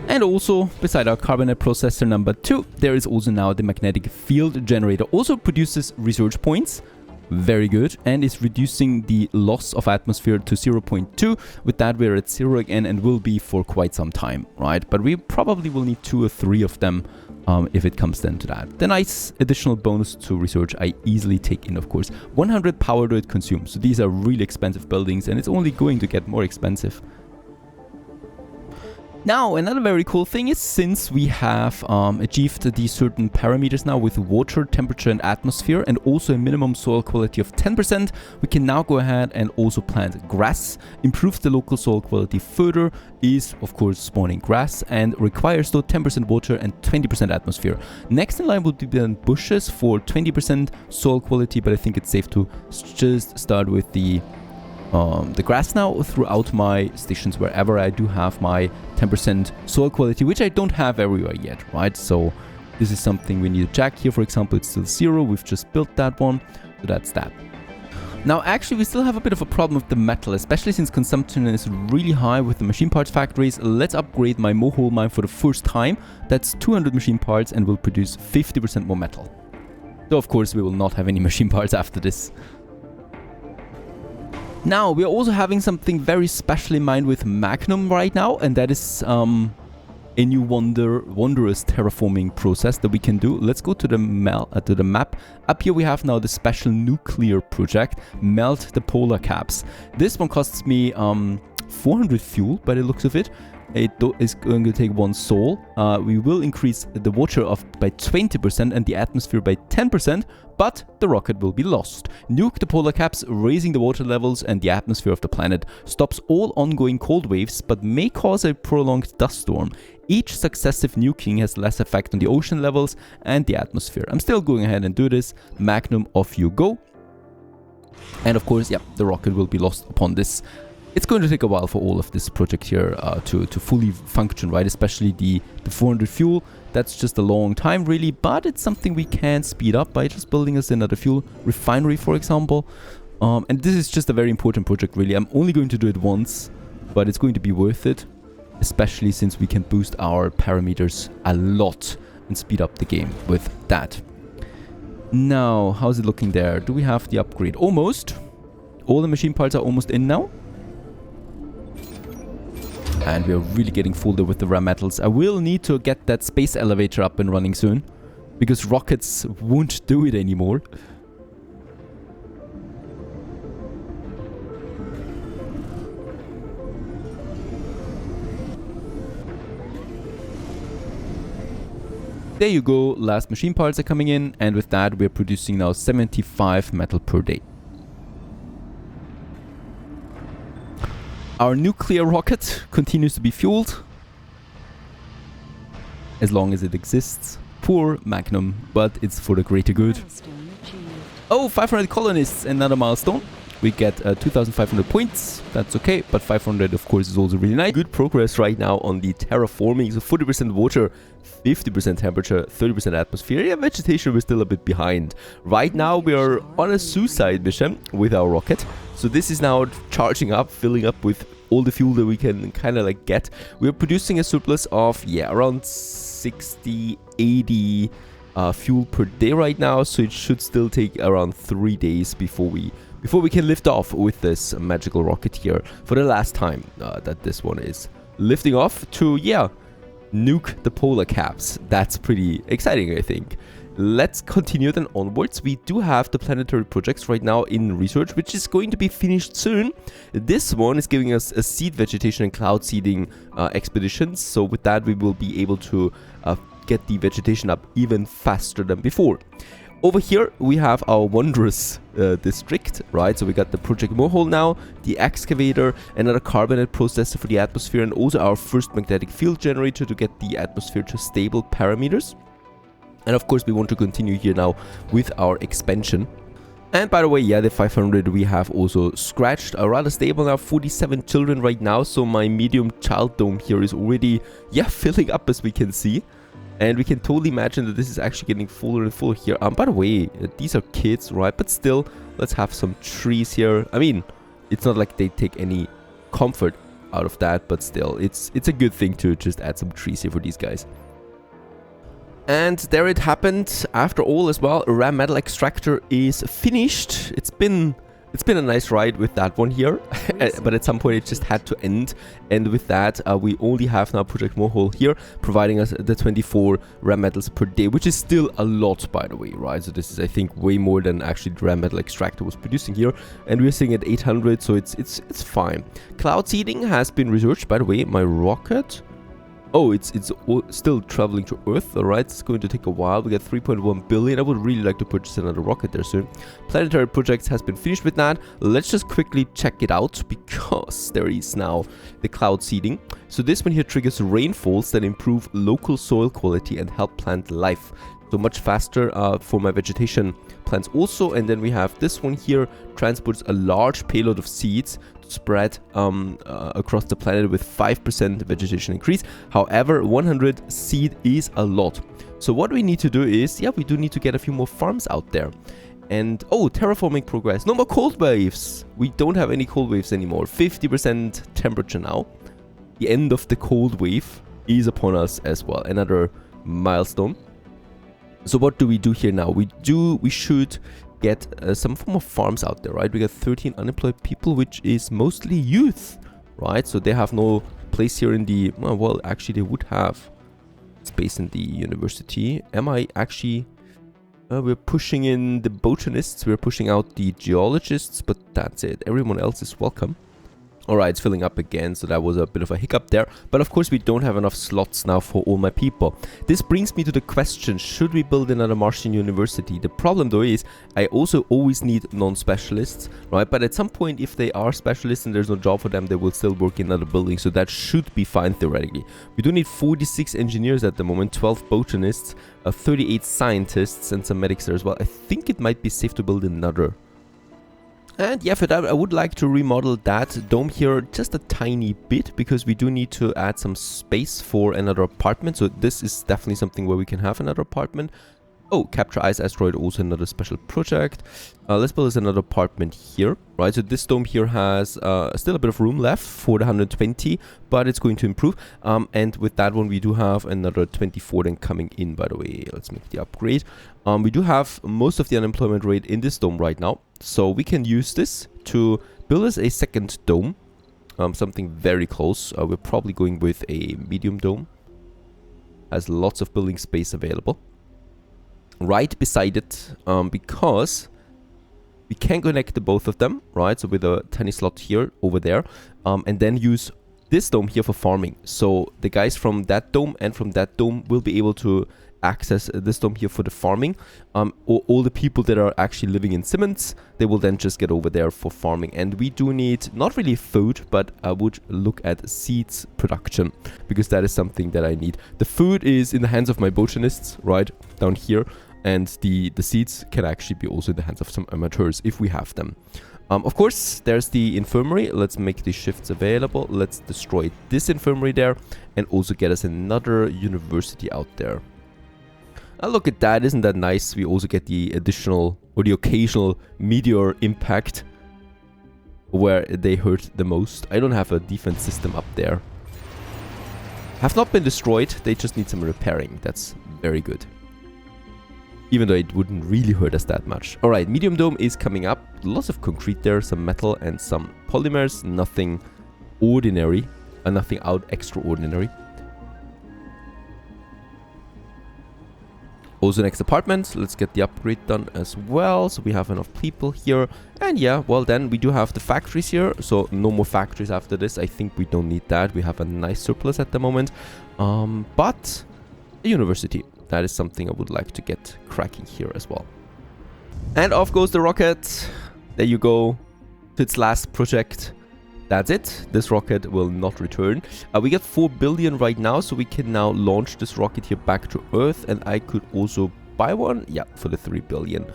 And also, beside our carbonate processor number 2, there is also now the magnetic field generator. Also produces research points. Very good. And is reducing the loss of atmosphere to 0.2. With that, we're at 0 again and will be for quite some time, right? But we probably will need 2 or 3 of them if it comes then to that. The nice additional bonus to research I easily take in, of course. 100 power do it consume. So these are really expensive buildings and it's only going to get more expensive. Now, another very cool thing is since we have achieved these certain parameters now with water, temperature and atmosphere and also a minimum soil quality of 10%, we can now go ahead and also plant grass, improve the local soil quality further, is of course spawning grass and requires though 10% water and 20% atmosphere. Next in line would be then bushes for 20% soil quality, but I think it's safe to just start with the grass now throughout my stations wherever I do have my 10% soil quality, which I don't have everywhere yet, right? So this is something we need to check. Here, for example, it's still 0. We've just built that one, so that's that. Now, actually, we still have a bit of a problem with the metal, especially since consumption is really high with the machine parts factories. Let's upgrade my mohole mine for the first time. That's 200 machine parts and will produce 50% more metal. So, of course, we will not have any machine parts after this. Now, we are also having something very special in mind with Magnum right now, and that is a new wondrous terraforming process that we can do. Let's go to the map. Up here we have now the special nuclear project, Melt the Polar Caps. This one costs me 400 fuel by the looks of it. It is going to take 1 sol. We will increase the water by 20% and the atmosphere by 10%, but the rocket will be lost. Nuke the polar caps, raising the water levels and the atmosphere of the planet. Stops all ongoing cold waves, but may cause a prolonged dust storm. Each successive nuking has less effect on the ocean levels and the atmosphere. I'm still going ahead and do this. Magnum, off you go. And of course, yeah, the rocket will be lost upon this. It's going to take a while for all of this project here to fully function, right? Especially the 400 fuel. That's just a long time, really. But it's something we can speed up by just building us another fuel refinery, for example. And this is just a very important project, really. I'm only going to do it once, but it's going to be worth it. Especially since we can boost our parameters a lot and speed up the game with that. Now, how's it looking there? Do we have the upgrade? Almost. All the machine parts are almost in now. And we are really getting full there with the rare metals. I will need to get that space elevator up and running soon, because rockets won't do it anymore. There you go, last machine parts are coming in, and with that we're producing now 75 metal per day. Our nuclear rocket continues to be fueled. As long as it exists. Poor Magnum, but it's for the greater good. Milestone achieved. Oh, 500 colonists, another milestone. We get 2,500 points. That's okay, but 500 of course is also really nice. Good progress right now on the terraforming. So 40% water, 50% temperature, 30% atmosphere. Yeah, vegetation, we're still a bit behind. Right now we are on a suicide mission with our rocket. So this is now charging up, filling up with all the fuel that we can kind of like get. We're producing a surplus of, yeah, around 60, 80 fuel per day right now. So it should still take around 3 days before we can lift off with this magical rocket here for the last time that this one is lifting off to, yeah, nuke the polar caps. That's pretty exciting, I think. Let's continue then onwards. We do have the planetary projects right now in research, which is going to be finished soon. This one is giving us a seed vegetation and cloud seeding expeditions. So with that, we will be able to get the vegetation up even faster than before. Over here, we have our wondrous district, right? So we got the project Morehole now, the excavator, another carbonate processor for the atmosphere, and also our first magnetic field generator to get the atmosphere to stable parameters. And of course, we want to continue here now with our expansion. And by the way, yeah, the 500 we have also scratched, rather stable now, 47 children right now. So my medium child dome here is already, yeah, filling up as we can see. And we can totally imagine that this is actually getting fuller and fuller here. By the way, these are kids, right? But still, let's have some trees here. I mean, it's not like they take any comfort out of that, but still, it's a good thing to just add some trees here for these guys. And there it happened. After all as well, a RAM metal extractor is finished. It's been a nice ride with that one here, but at some point it just had to end. And with that, we only have now Project Morehole here, providing us the 24 RAM metals per day, which is still a lot, by the way, right? So this is, I think, way more than actually the RAM metal extractor was producing here. And we're sitting at 800, so it's fine. Cloud seeding has been researched, by the way. My rocket... Oh, it's still traveling to Earth, alright, it's going to take a while. We got 3.1 billion. I would really like to purchase another rocket there soon. Planetary projects has been finished with that. Let's just quickly check it out, because there is now the cloud seeding. So this one here triggers rainfalls that improve local soil quality and help plant life. So much faster for my vegetation plants also. And then we have this one here, transports a large payload of seeds spread across the planet with 5% vegetation increase. However, 100 seed is a lot. So what we need to do is, yeah, we do need to get a few more farms out there. And, oh, terraforming progress. No more cold waves. We don't have any cold waves anymore. 50% temperature now. The end of the cold wave is upon us as well. Another milestone. So what do we do here now? We should get some form of farms out there, right? We got 13 unemployed people, which is mostly youth, right? So they have no place here in the... Well, actually, they would have space in the university. Am I actually... we're pushing in the botanists, we're pushing out the geologists, but that's it. Everyone else is welcome. Alright, it's filling up again, so that was a bit of a hiccup there. But of course, we don't have enough slots now for all my people. This brings me to the question, should we build another Martian university? The problem though is, I also always need non-specialists, right? But at some point, if they are specialists and there's no job for them, they will still work in another building. So that should be fine theoretically. We do need 46 engineers at the moment, 12 botanists, 38 scientists, and some medics there as well. I think it might be safe to build another. And yeah, for that, I would like to remodel that dome here just a tiny bit, because we do need to add some space for another apartment. So this is definitely something where we can have another apartment. Oh, capture ice asteroid, also another special project. Let's build us another apartment here, right? So this dome here has still a bit of room left for the 120, but it's going to improve. And with that one, we do have another 24 then coming in, by the way. Let's make the upgrade. We do have most of the unemployment rate in this dome right now. So we can use this to build us a second dome. Something very close. We're probably going with a medium dome. Has lots of building space available. Right beside it, because we can connect the both of them, right? So with a tiny slot here, over there, and then use this dome here for farming. So the guys from that dome and from that dome will be able to access this dome here for the farming. All the people that are actually living in Simmons, they will then just get over there for farming. And we do need not really food, but I would look at seeds production, because that is something that I need. The food is in the hands of my botanists right down here, and the seeds can actually be also in the hands of some amateurs if we have them. Of course, there's the infirmary. Let's make the shifts available. Let's destroy this infirmary there and also get us another university out there. Now look at that, isn't that nice? We also get the additional or the occasional meteor impact where they hurt the most. I don't have a defense system up there. Have not been destroyed, they just need some repairing. That's very good. Even though it wouldn't really hurt us that much. Alright, medium dome is coming up. Lots of concrete there, some metal and some polymers. Nothing ordinary, nothing out extraordinary. Also next apartment, let's get the upgrade done as well, so we have enough people here. And yeah, well then we do have the factories here, so no more factories after this. I think we don't need that. We have a nice surplus at the moment. But a university, that is something I would like to get cracking here as well. And off goes the rocket. There you go, to its last project. That's it. This rocket will not return. We get 4 billion right now, so we can now launch this rocket here back to Earth. And I could also buy one, yeah, for the 3 billion.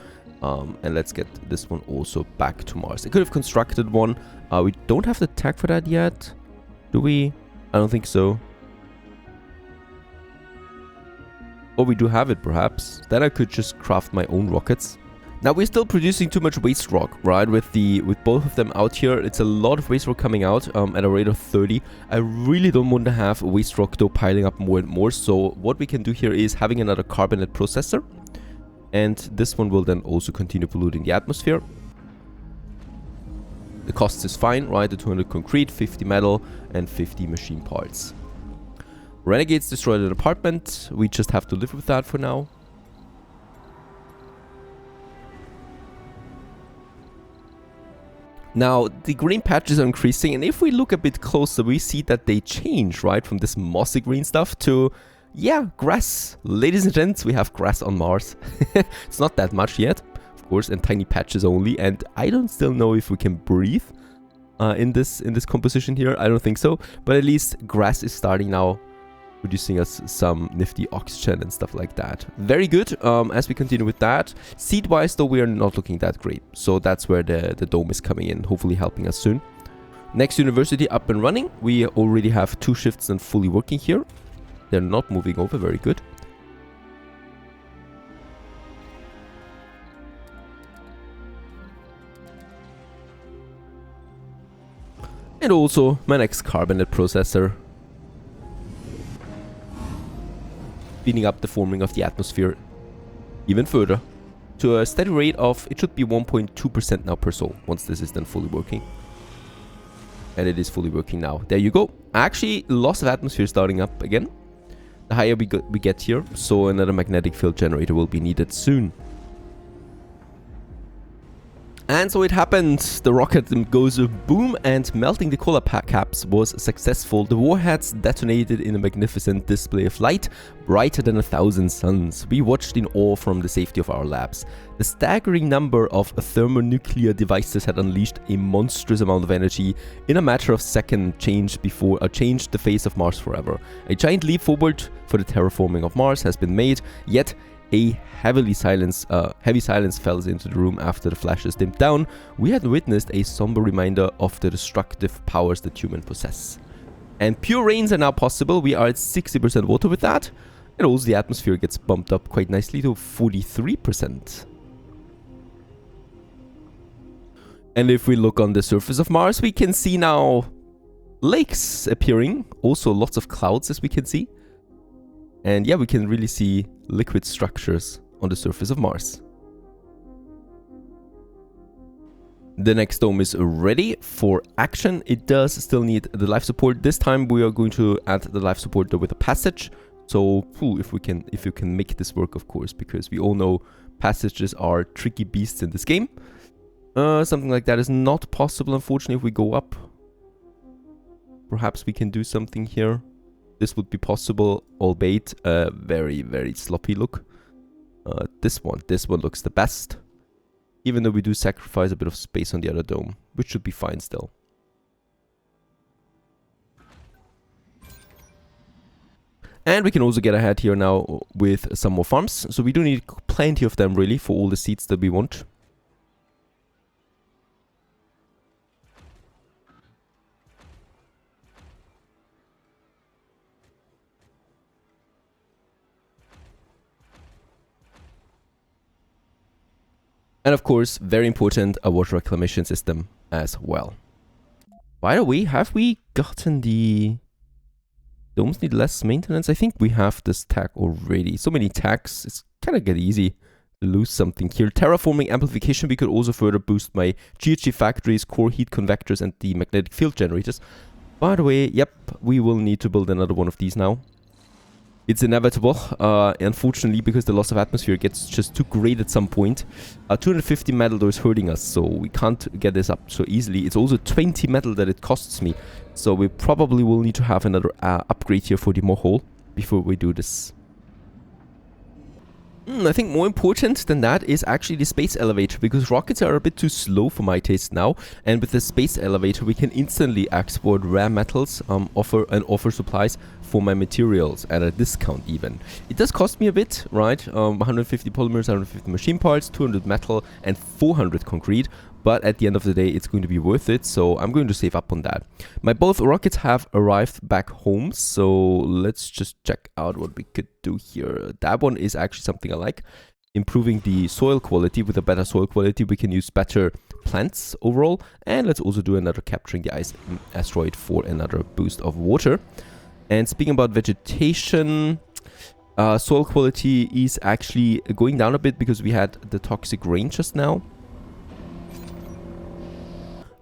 And let's get this one also back to Mars. I could have constructed one. We don't have the tech for that yet, do we? I don't think so. Or we do have it, perhaps. Then I could just craft my own rockets. Now we're still producing too much waste rock, right? With both of them out here, it's a lot of waste rock coming out at a rate of 30. I really don't want to have waste rock though piling up more and more. So what we can do here is having another carbonate processor, and this one will then also continue polluting the atmosphere. The cost is fine, right? The 200 concrete, 50 metal, and 50 machine parts. Renegades destroyed an apartment. We just have to live with that for now. Now, the green patches are increasing, and if we look a bit closer, we see that they change, right? From this mossy green stuff to, yeah, grass. Ladies and gents, we have grass on Mars. It's not that much yet, of course, and tiny patches only, and I don't still know if we can breathe in this composition here. I don't think so, but at least grass is starting now producing us some nifty oxygen and stuff like that. Very good. As we continue with that, seed wise though, we are not looking that great, so that's where the dome is coming in, hopefully helping us soon. Next university up and running. We already have 2 shifts and fully working here. They're not moving over. Very good. And also my next carbonate processor, speeding up the forming of the atmosphere even further to a steady rate of, it should be 1.2% now per sol once this is then fully working. And it is fully working now. There you go. Actually, loss of atmosphere starting up again. The higher we get here, so another magnetic field generator will be needed soon. And so it happened. The rocket goes boom, and melting the cola caps was successful. The warheads detonated in a magnificent display of light, brighter than 1,000 suns. We watched in awe from the safety of our labs. The staggering number of thermonuclear devices had unleashed a monstrous amount of energy in a matter of seconds, changed the face of Mars forever. A giant leap forward for the terraforming of Mars has been made, yet a heavy silence fell into the room after the flashes dimmed down. We had witnessed a somber reminder of the destructive powers that humans possess. And pure rains are now possible. We are at 60% water with that. And also the atmosphere gets bumped up quite nicely to 43%. And if we look on the surface of Mars, we can see now lakes appearing. Also lots of clouds, as we can see. And yeah, we can really see liquid structures on the surface of Mars. The next dome is ready for action. It does still need the life support. This time we are going to add the life support with a passage. So if you can make this work, of course, because we all know passages are tricky beasts in this game. Something like that is not possible, unfortunately, if we go up. Perhaps we can do something here. this would be possible, albeit a very, very sloppy look. This one looks the best. Even though we do sacrifice a bit of space on the other dome, which should be fine still. And we can also get ahead here now with some more farms. So we do need plenty of them really for all the seeds that we want. And of course, very important, a water reclamation system as well. By the way, have we gotten the... Domes need less maintenance? I think we have this tag already. So many tags, it's kind of get easy to lose something here. Terraforming amplification, we could also further boost my GHG factories, core heat convectors, and the magnetic field generators. By the way, yep, we will need to build another one of these now. It's inevitable, unfortunately, because the loss of atmosphere gets just too great at some point. 250 metal though is hurting us, so we can't get this up so easily. It's also 20 metal that it costs me. So we probably will need to have another upgrade here for the Mohole before we do this. I think more important than that is actually the space elevator, because rockets are a bit too slow for my taste now, and with the space elevator we can instantly export rare metals, offer supplies for my materials at a discount even. It does cost me a bit, right? 150 polymers, 150 machine parts, 200 metal and 400 concrete, but at the end of the day it's going to be worth it, so I'm going to save up on that. My both rockets have arrived back home, so let's just check out what we could do here. That one is actually something I like. Improving the soil quality. With a better soil quality we can use better plants overall, and let's also do another capturing the ice asteroid for another boost of water. And speaking about vegetation, soil quality is actually going down a bit because we had the toxic rain just now.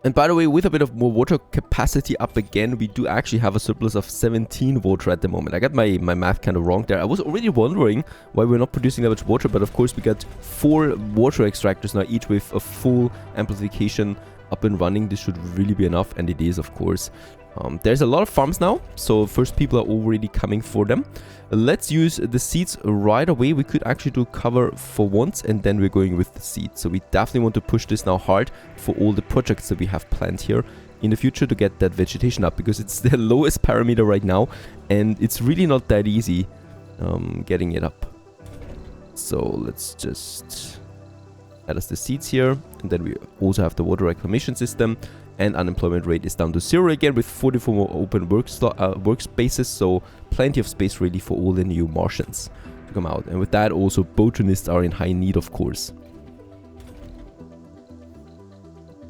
And by the way, with a bit of more water capacity up again, we do actually have a surplus of 17 water at the moment. I got my math kind of wrong there. I was already wondering why we're not producing that much water, but of course we got 4 water extractors now, each with a full amplification up and running. This should really be enough, and it is, of course. There's a lot of farms now, so first people are already coming for them. Let's use the seeds right away. We could actually do cover for once, and then we're going with the seeds. So we definitely want to push this now hard for all the projects that we have planned here in the future to get that vegetation up, because it's the lowest parameter right now, and it's really not that easy getting it up. So let's just add us the seeds here, and then we also have the water reclamation system. And unemployment rate is down to 0 again, with 44 more open workspaces, so plenty of space really for all the new Martians to come out. And with that also botanists are in high need, of course.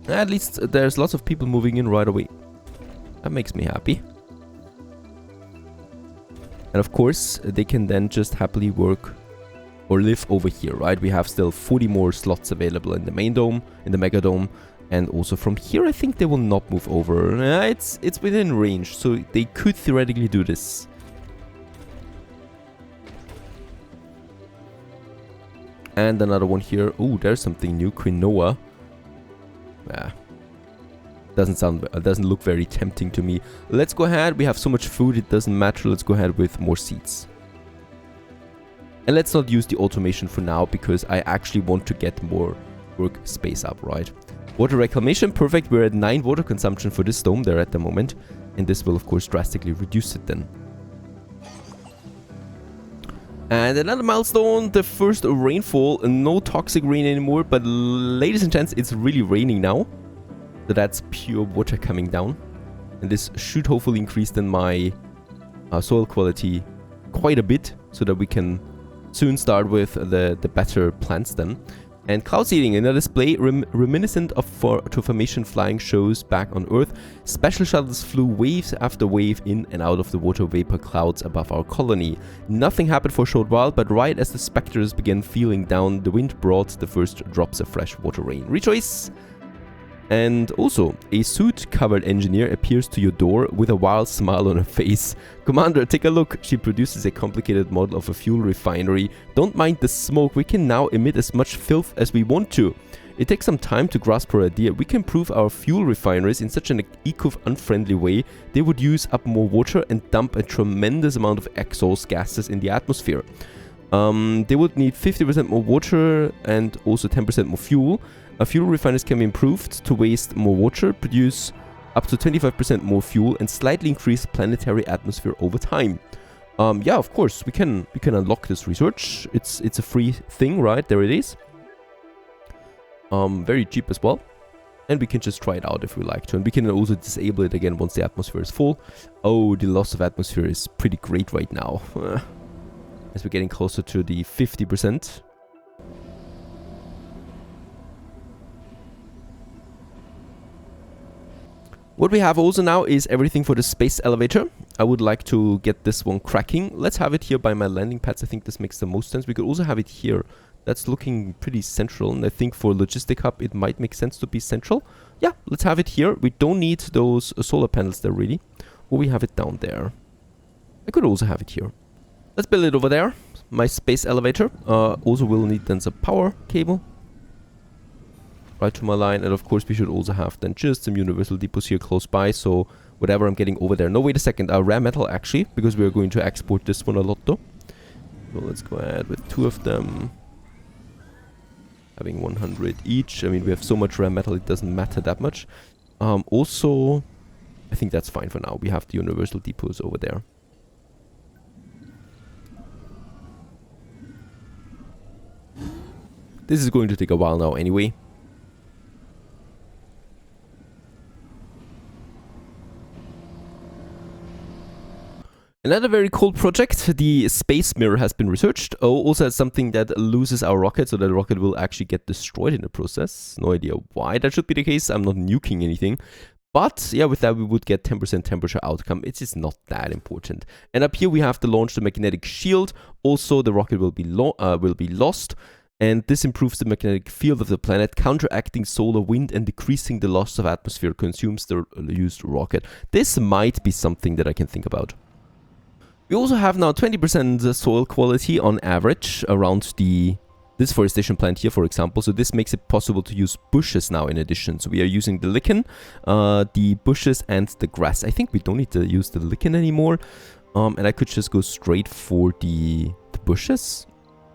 At least there's lots of people moving in right away. That makes me happy. And of course they can then just happily work or live over here, right? We have still 40 more slots available in the main dome, in the mega dome. And also from here, I think they will not move over. It's within range, so they could theoretically do this. And another one here. Oh, there's something new, quinoa. Doesn't look very tempting to me. Let's go ahead. We have so much food, it doesn't matter. Let's go ahead with more seeds. And let's not use the automation for now, because I actually want to get more workspace up, right? Water reclamation, perfect. We're at 9 water consumption for this dome there at the moment. And this will, of course, drastically reduce it then. And another milestone, the first rainfall. No toxic rain anymore, but ladies and gents, it's really raining now. So that's pure water coming down. And this should hopefully increase then my soil quality quite a bit, so that we can soon start with the better plants then. And cloud seeding in a display reminiscent of formation flying shows back on Earth. Special shuttles flew waves after wave in and out of the water vapor clouds above our colony. Nothing happened for a short while, but right as the specters began feeling down, the wind brought the first drops of fresh water rain. Rejoice! And also, a suit-covered engineer appears to your door with a wild smile on her face. Commander, take a look. She produces a complicated model of a fuel refinery. Don't mind the smoke. We can now emit as much filth as we want to. It takes some time to grasp our idea. We can improve our fuel refineries in such an eco-unfriendly way. They would use up more water and dump a tremendous amount of exhaust gases in the atmosphere. They would need 50% more water and also 10% more fuel. Fuel refineries can be improved to waste more water, produce up to 25% more fuel, and slightly increase planetary atmosphere over time. Yeah, of course, we can unlock this research. It's a free thing, right? There it is. Very cheap as well. And we can just try it out if we like to. And we can also disable it again once the atmosphere is full. Oh, the loss of atmosphere is pretty great right now. As we're getting closer to the 50%. What we have also now is everything for the space elevator. I would like to get this one cracking. Let's have it here by my landing pads. I think this makes the most sense. We could also have it here. That's looking pretty central, and I think for logistic hub it might make sense to be central. Yeah, let's have it here. We don't need those solar panels there really. Or we have it down there. I could also have it here. Let's build it over there. My space elevator. Also will need then some power cable. Right to my line, and of course we should also have then just some universal depots here close by, so whatever I'm getting over there. No, wait a second, rare metal actually, because we're going to export this one a lot though. So let's go ahead with 2 of them. Having 100 each. I mean, we have so much rare metal, it doesn't matter that much. Also, I think that's fine for now. We have the universal depots over there. This is going to take a while now anyway. Another very cool project, the space mirror, has been researched. Oh, also has something that loses our rocket, so that the rocket will actually get destroyed in the process. No idea why that should be the case. I'm not nuking anything. But yeah, with that we would get 10% temperature outcome. It is not that important. And up here we have to launch the magnetic shield. Also, the rocket will be lost. And this improves the magnetic field of the planet, counteracting solar wind and decreasing the loss of atmosphere consumes the used rocket. This might be something that I can think about. We also have now 20% soil quality on average around this forestation plant here, for example. So this makes it possible to use bushes now in addition. So we are using the lichen, the bushes and the grass. I think we don't need to use the lichen anymore. And I could just go straight for the bushes.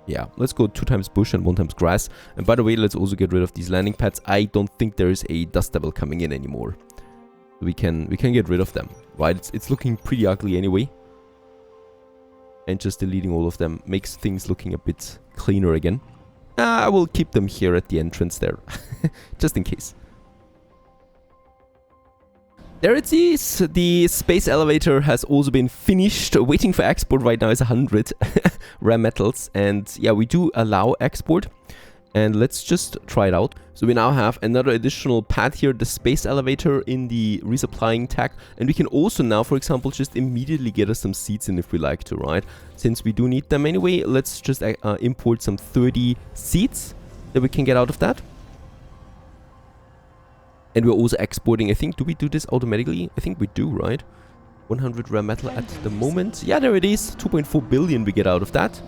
Yeah, let's go 2 times bush and 1 times grass. And by the way, let's also get rid of these landing pads. I don't think there is a dust devil coming in anymore. We can get rid of them, right? It's looking pretty ugly anyway. And just deleting all of them makes things looking a bit cleaner again. I will keep them here at the entrance there, just in case. There it is. The space elevator has also been finished. Waiting for export right now is 100 rare metals. And yeah, we do allow export. And let's just try it out. So we now have another additional pad here, the space elevator in the resupplying tag. And we can also now, for example, just immediately get us some seeds in if we like to, right? Since we do need them anyway, let's just import some 30 seeds that we can get out of that. And we're also exporting, I think, do we do this automatically? I think we do, right? 100 rare metal at the moment. Yeah, there it is. 2.4 billion we get out of that.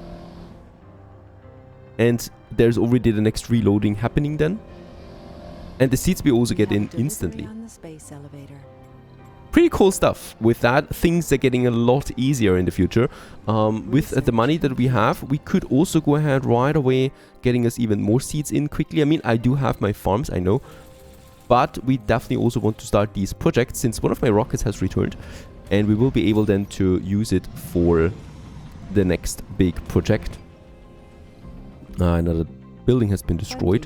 And there's already the next reloading happening then. And the seeds we also get in instantly. Pretty cool stuff. With that, things are getting a lot easier in the future. With the money that we have, we could also go ahead right away, getting us even more seeds in quickly. I mean, I do have my farms, I know. But we definitely also want to start these projects since one of my rockets has returned. And we will be able then to use it for the next big project. Another building has been destroyed.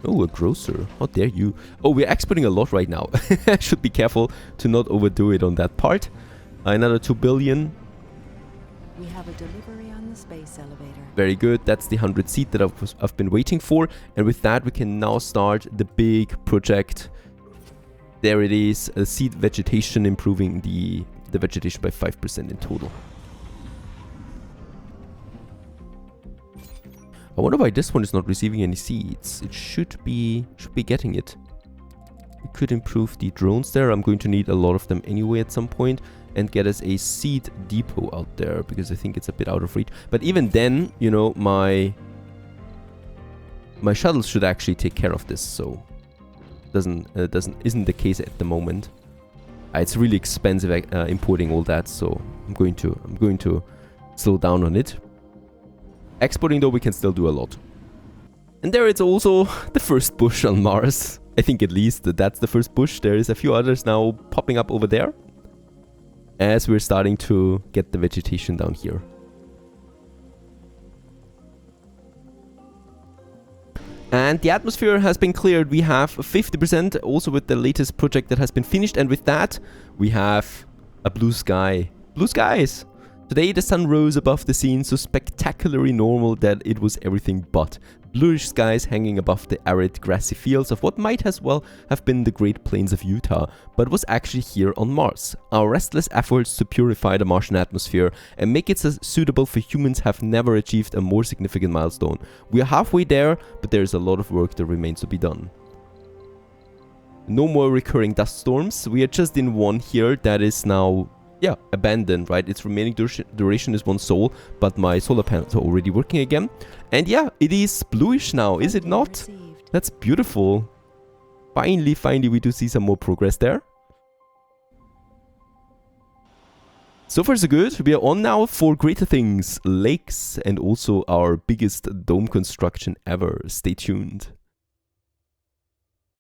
Oh, a grocer. How dare you? Oh, we're exporting a lot right now. I should be careful to not overdo it on that part. Another 2 billion. We have a delivery on the space elevator. Very good. That's the 100 seed that I've been waiting for. And with that, we can now start the big project. There it is. A seed vegetation, improving the vegetation by 5% in total. I wonder why this one is not receiving any seeds. It should be getting it. We could improve the drones there. I'm going to need a lot of them anyway at some point. And get us a seed depot out there, because I think it's a bit out of reach. But even then, you know, my My shuttle should actually take care of this, so isn't the case at the moment. It's really expensive importing all that, so I'm going to slow down on it. Exporting though, we can still do a lot. And there it's also the first bush on Mars. I think at least that's the first bush. There is a few others now popping up over there, as we're starting to get the vegetation down here. And the atmosphere has been cleared. We have 50% also with the latest project that has been finished. And with that, we have a blue sky. Blue skies! Today the sun rose above the scene so spectacularly normal that it was everything but. Bluish skies hanging above the arid grassy fields of what might as well have been the Great Plains of Utah, but was actually here on Mars. Our restless efforts to purify the Martian atmosphere and make it suitable for humans have never achieved a more significant milestone. We are halfway there, but there is a lot of work that remains to be done. No more recurring dust storms. We are just in one here that is now abandoned, right? Its remaining duration is 1 sol, but my solar panels are already working again. And yeah, it is bluish now, is it not? That's beautiful. Finally, we do see some more progress there. So far so good. We are on now for greater things, lakes, and also our biggest dome construction ever. Stay tuned.